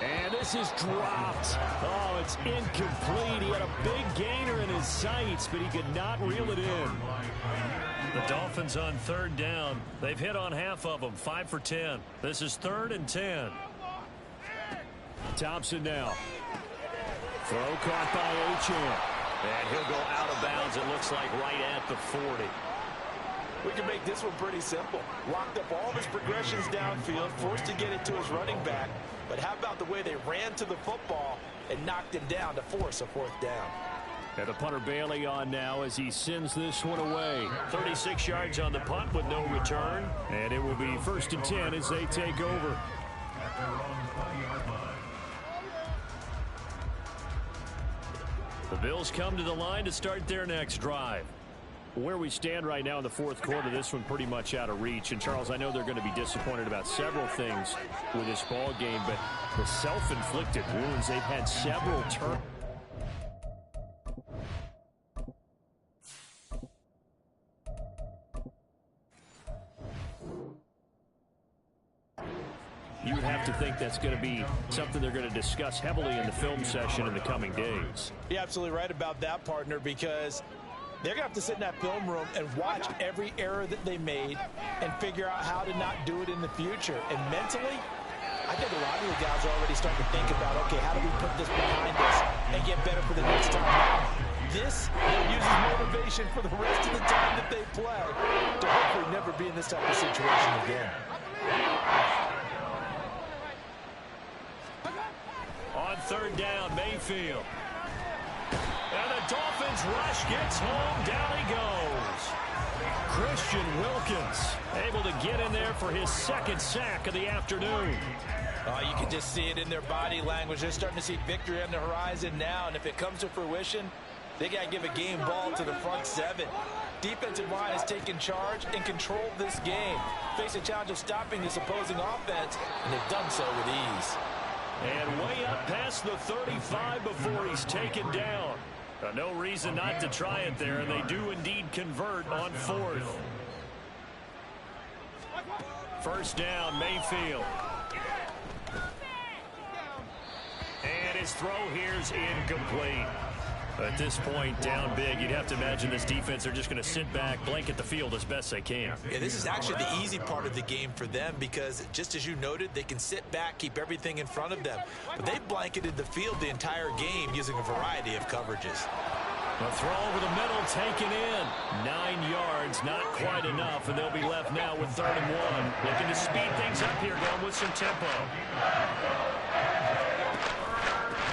And this is dropped. Oh, it's incomplete. He had a big gainer in his sights, but he could not reel it in. The Dolphins on 3rd down. They've hit on half of them, 5 for 10. This is 3rd and 10. Thompson now. Throw caught by Achane. And he'll go out of bounds, it looks like, right at the 40. We can make this one pretty simple. Locked up all of his progressions downfield, forced to get it to his running back. But how about the way they ran to the football and knocked him down to force a 4th down? And the punter Bailey on now as he sends this one away. 36 yards on the punt with no return. And it will be 1st and 10 as they take over. The Bills come to the line to start their next drive. Where we stand right now in the 4th quarter, this one pretty much out of reach. And, Charles, I know they're going to be disappointed about several things with this ball game, but the self-inflicted wounds, they've had several turns. You would have to think that's going to be something they're going to discuss heavily in the film session in the coming days. You're absolutely right about that, partner, because they're going to have to sit in that film room and watch every error that they made and figure out how to not do it in the future. And mentally, I think a lot of the guys are already starting to think about, okay, how do we put this behind us and get better for the next time? This uses motivation for the rest of the time that they play to hopefully never be in this type of situation again. On 3rd down, Mayfield. And the Dolphins rush gets home. Down he goes. Christian Wilkins able to get in there for his 2nd sack of the afternoon. You can just see it in their body language. They're starting to see victory on the horizon now, and if it comes to fruition, they got to give a game ball to the front 7. Defensive line has taken charge and controlled this game. Face a challenge of stopping this opposing offense, and they've done so with ease. And way up past the 35 before he's taken down. No reason not to try it there, and they do indeed convert on 4th. 1st down, Mayfield. And his throw here's incomplete. At this point, down big, you'd have to imagine this defense are just going to sit back, blanket the field as best they can. Yeah, this is actually the easy part of the game for them because, just as you noted, they can sit back, keep everything in front of them. But they've blanketed the field the entire game using a variety of coverages. A throw over the middle, taken in. 9 yards, not quite enough, and they'll be left now with 3rd and 1. Looking to speed things up here, going with some tempo.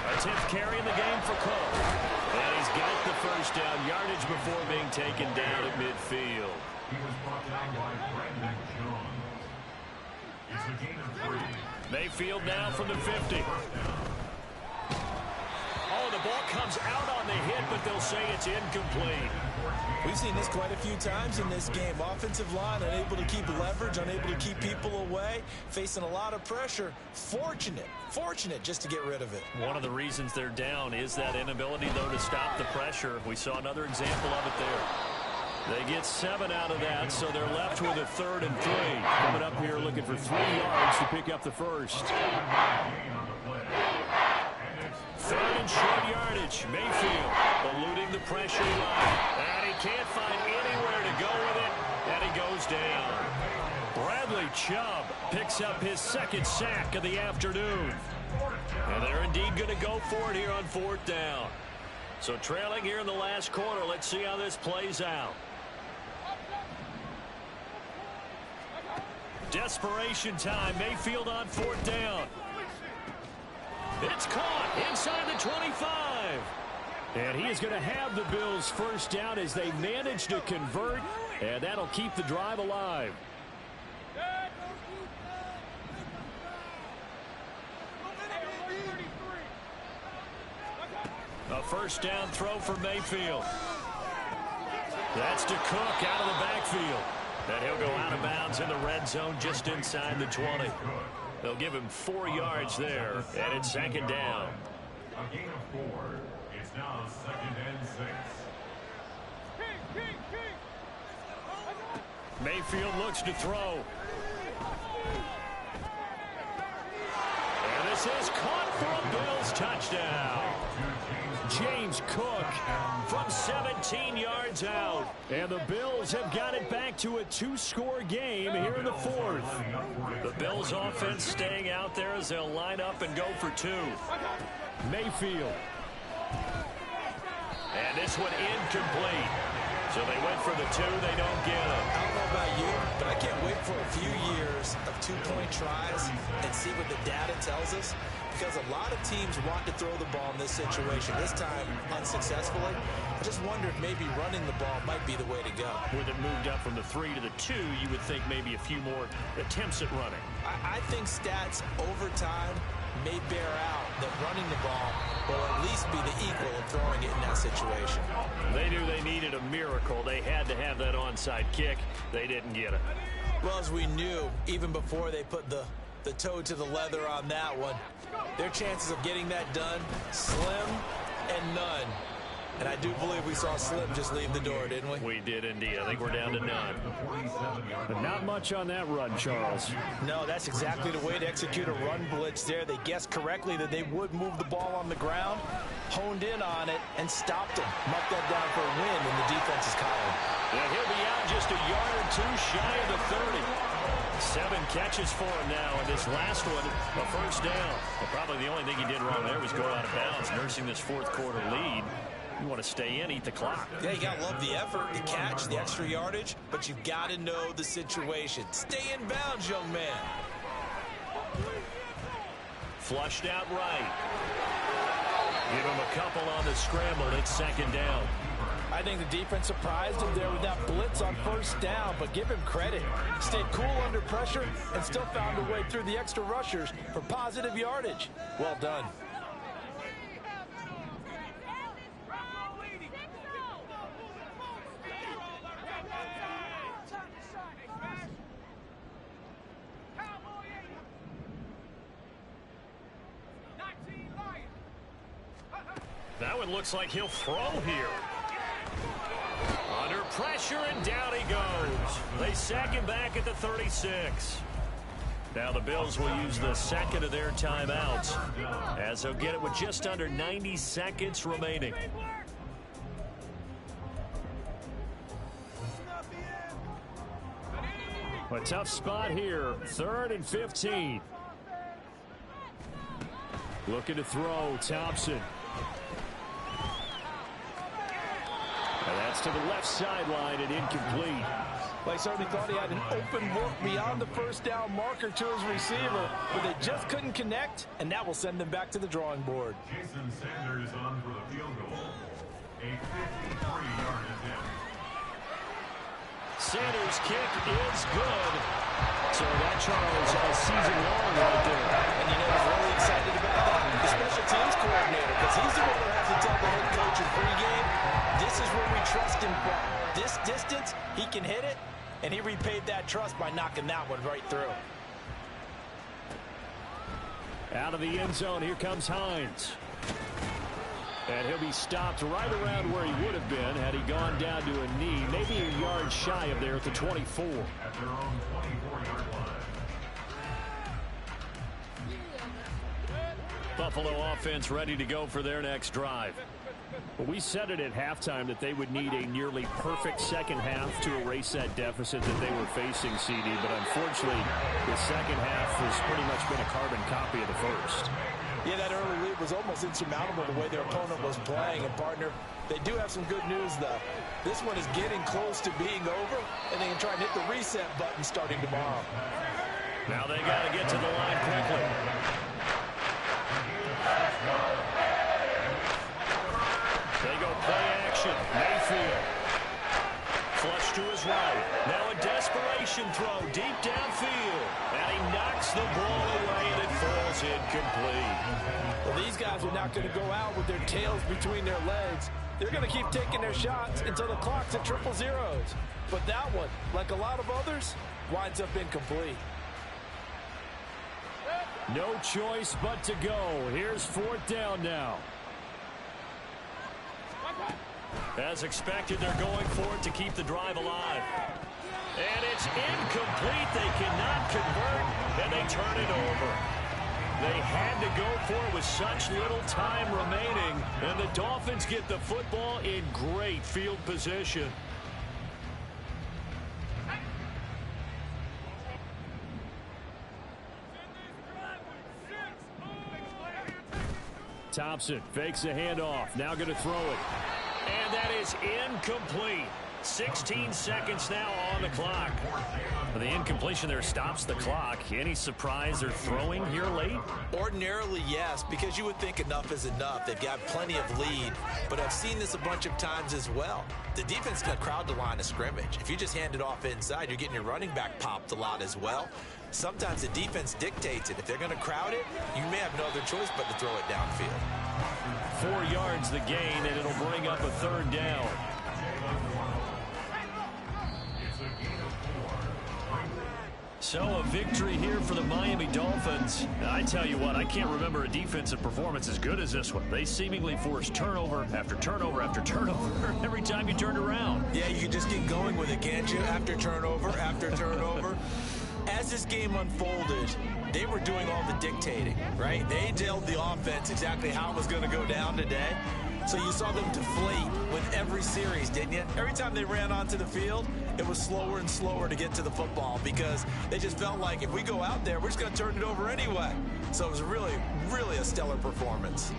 A 10th carry in the game for Cook. And he's got the 1st down yardage before being taken down at midfield. He was brought down by Brandon Jones. It's a gain of 3. Mayfield now from the 50. Oh, the ball comes out on the hit, but they'll say it's incomplete. We've seen this quite a few times in this game. Offensive line unable to keep leverage, unable to keep people away, facing a lot of pressure. Fortunate just to get rid of it. One of the reasons they're down is that inability, though, to stop the pressure. We saw another example of it there. They get 7 out of that, so they're left with a 3rd and 3. Coming up here looking for 3 yards to pick up the first. 3rd and short yardage. Mayfield eluding the pressure line. And he can't find anywhere to go with it, and he goes down. Bradley Chubb picks up his 2nd sack of the afternoon. And they're indeed going to go for it here on 4th down. So trailing here in the last quarter, let's see how this plays out. Desperation time. Mayfield on 4th down. It's caught inside the 25. And he is going to have the Bills' first down as they manage to convert, and that'll keep the drive alive. A first down throw for Mayfield. That's to Cook out of the backfield. And he'll go out of bounds in the red zone just inside the 20. They'll give him 4 yards there, and it's 2nd down. A gain of 4. It's now 2nd and 6. Mayfield looks to throw. And this is caught for a Bills touchdown. James Cook from 17 yards out. And the Bills have got it back to a 2-score game here in the 4th. The Bills offense staying out there as they'll line up and go for 2. Mayfield. And this one incomplete. So they went for the 2. They don't get it. I don't know about you, but I can't wait for a few years of 2-point tries and see what the data tells us. Because a lot of teams want to throw the ball in this situation. This time, unsuccessfully. I just wonder if maybe running the ball might be the way to go. With it moved up from the 3 to the 2, you would think maybe a few more attempts at running. I think stats over time may bear out that running the ball will at least be the equal of throwing it in that situation. They knew they needed a miracle. They had to have that onside kick. They didn't get it. Well, as we knew, even before they put the toe to the leather on that one, their chances of getting that done, slim and none. And I do believe we saw Slim just leave the door, didn't we? We did indeed. I think we're down to none. But not much on that run, Charles. No, that's exactly the way to execute a run blitz there. They guessed correctly that they would move the ball on the ground, honed in on it, and stopped him. Marked that down for a win in the defense's column. Yeah, he'll be out just a yard or 2 shy of the 30. 7 catches for him now, and this last one, a first down. Well, probably the only thing he did wrong there was go out of bounds, nursing this 4th quarter lead. You want to stay in, eat the clock. Yeah, you got to love the effort, the catch, the extra yardage, but you've got to know the situation. Stay in bounds, young man. Flushed out right. Give him a couple on the scramble. It's 2nd down. I think the defense surprised him there with that blitz on first down, but give him credit. Stayed cool under pressure and still found a way through the extra rushers for positive yardage. Well done. That one looks like he'll throw here. Under pressure, and down he goes. They sack him back at the 36. Now the Bills will use the 2nd of their timeouts as they'll get it with just under 90 seconds remaining. A tough spot here. 3rd and 15. Looking to throw, Thompson. And that's to the left sideline and incomplete. Well, he certainly thought he had an open look beyond the first down marker to his receiver, but they just couldn't connect, and that will send them back to the drawing board. Jason Sanders on for the field goal. A 53-yard attempt. Sanders' kick is good. So that, Charles, a season long right there. And you know, he's really excited about that. The special teams coordinator, because he's the one who has to told the head coach in pregame, this is where we trust him from. This distance, he can hit it, and he repaid that trust by knocking that one right through. Out of the end zone, here comes Hines. And he'll be stopped right around where he would have been had he gone down to a knee, maybe a yard shy of there at the 24. At their own 24-yard line. Buffalo offense ready to go for their next drive. Well, we said it at halftime that they would need a nearly perfect second half to erase that deficit that they were facing, CD. But unfortunately, the second half has pretty much been a carbon copy of the first. Yeah, that early lead was almost insurmountable the way their opponent was playing. And, partner, they do have some good news, though. This one is getting close to being over, and they can try and hit the reset button starting tomorrow. Now they got to get to the line quickly. They go play action. Mayfield. Flush to his right. Now a desperation throw deep downfield. And he knocks the ball away, and it falls incomplete. Well, these guys are not going to go out with their tails between their legs. They're going to keep taking their shots until the clock's at 000. But that one, like a lot of others, winds up incomplete. No choice but to go. Here's fourth down now. As expected, they're going for it to keep the drive alive. And it's incomplete. They cannot convert, and they turn it over. They had to go for it with such little time remaining, and the Dolphins get the football in great field position. Thompson fakes a handoff. Now going to throw it. And that is incomplete. 16 seconds now on the clock. The incompletion there stops the clock. Any surprise they're throwing here late? Ordinarily, yes, because you would think enough is enough. They've got plenty of lead, but I've seen this a bunch of times as well. The defense can crowd the line of scrimmage. If you just hand it off inside, you're getting your running back popped a lot as well. Sometimes the defense dictates it. If they're going to crowd it, you may have no other choice but to throw it downfield. 4 yards the gain, and it'll bring up a third down. So a victory here for the Miami Dolphins. I tell you what, I can't remember a defensive performance as good as this one. They seemingly forced turnover after turnover after turnover every time you turned around. Yeah, you can just keep going with it, can't you? After turnover, after turnover. As this game unfolded, they were doing all the dictating, right? They told the offense exactly how it was going to go down today. So you saw them deflate with every series, didn't you? Every time they ran onto the field, it was slower and slower to get to the football because they just felt like if we go out there, we're just going to turn it over anyway. So it was really, really a stellar performance.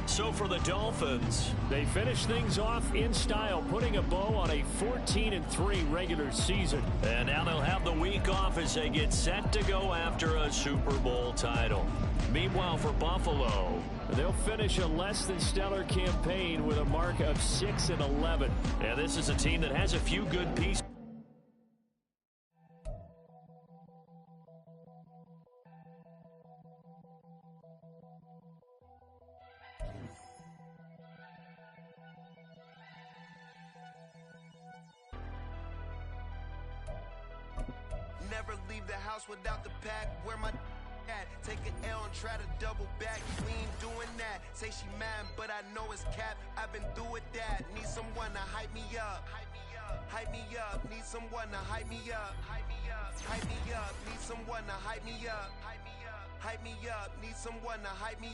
So for the Dolphins, they finish things off in style, putting a bow on a 14-3 regular season. And now they'll have the week off as they get set to go after a Super Bowl title. Meanwhile, for Buffalo, they'll finish a less than stellar campaign with a mark of 6-11. And this is a team that has a few good pieces. Never leave the house without the pack. Where my at? Take an L and try to double back. We ain't doing that. Say she mad, but I know it's cap. I've been through with that. Need someone to hype me up. Hype me up. Hype me up. Need someone to hype me up. Hype me up. Hype me up. Need someone to hype me up. Hype me up. Hype me up. Need someone to hype me up.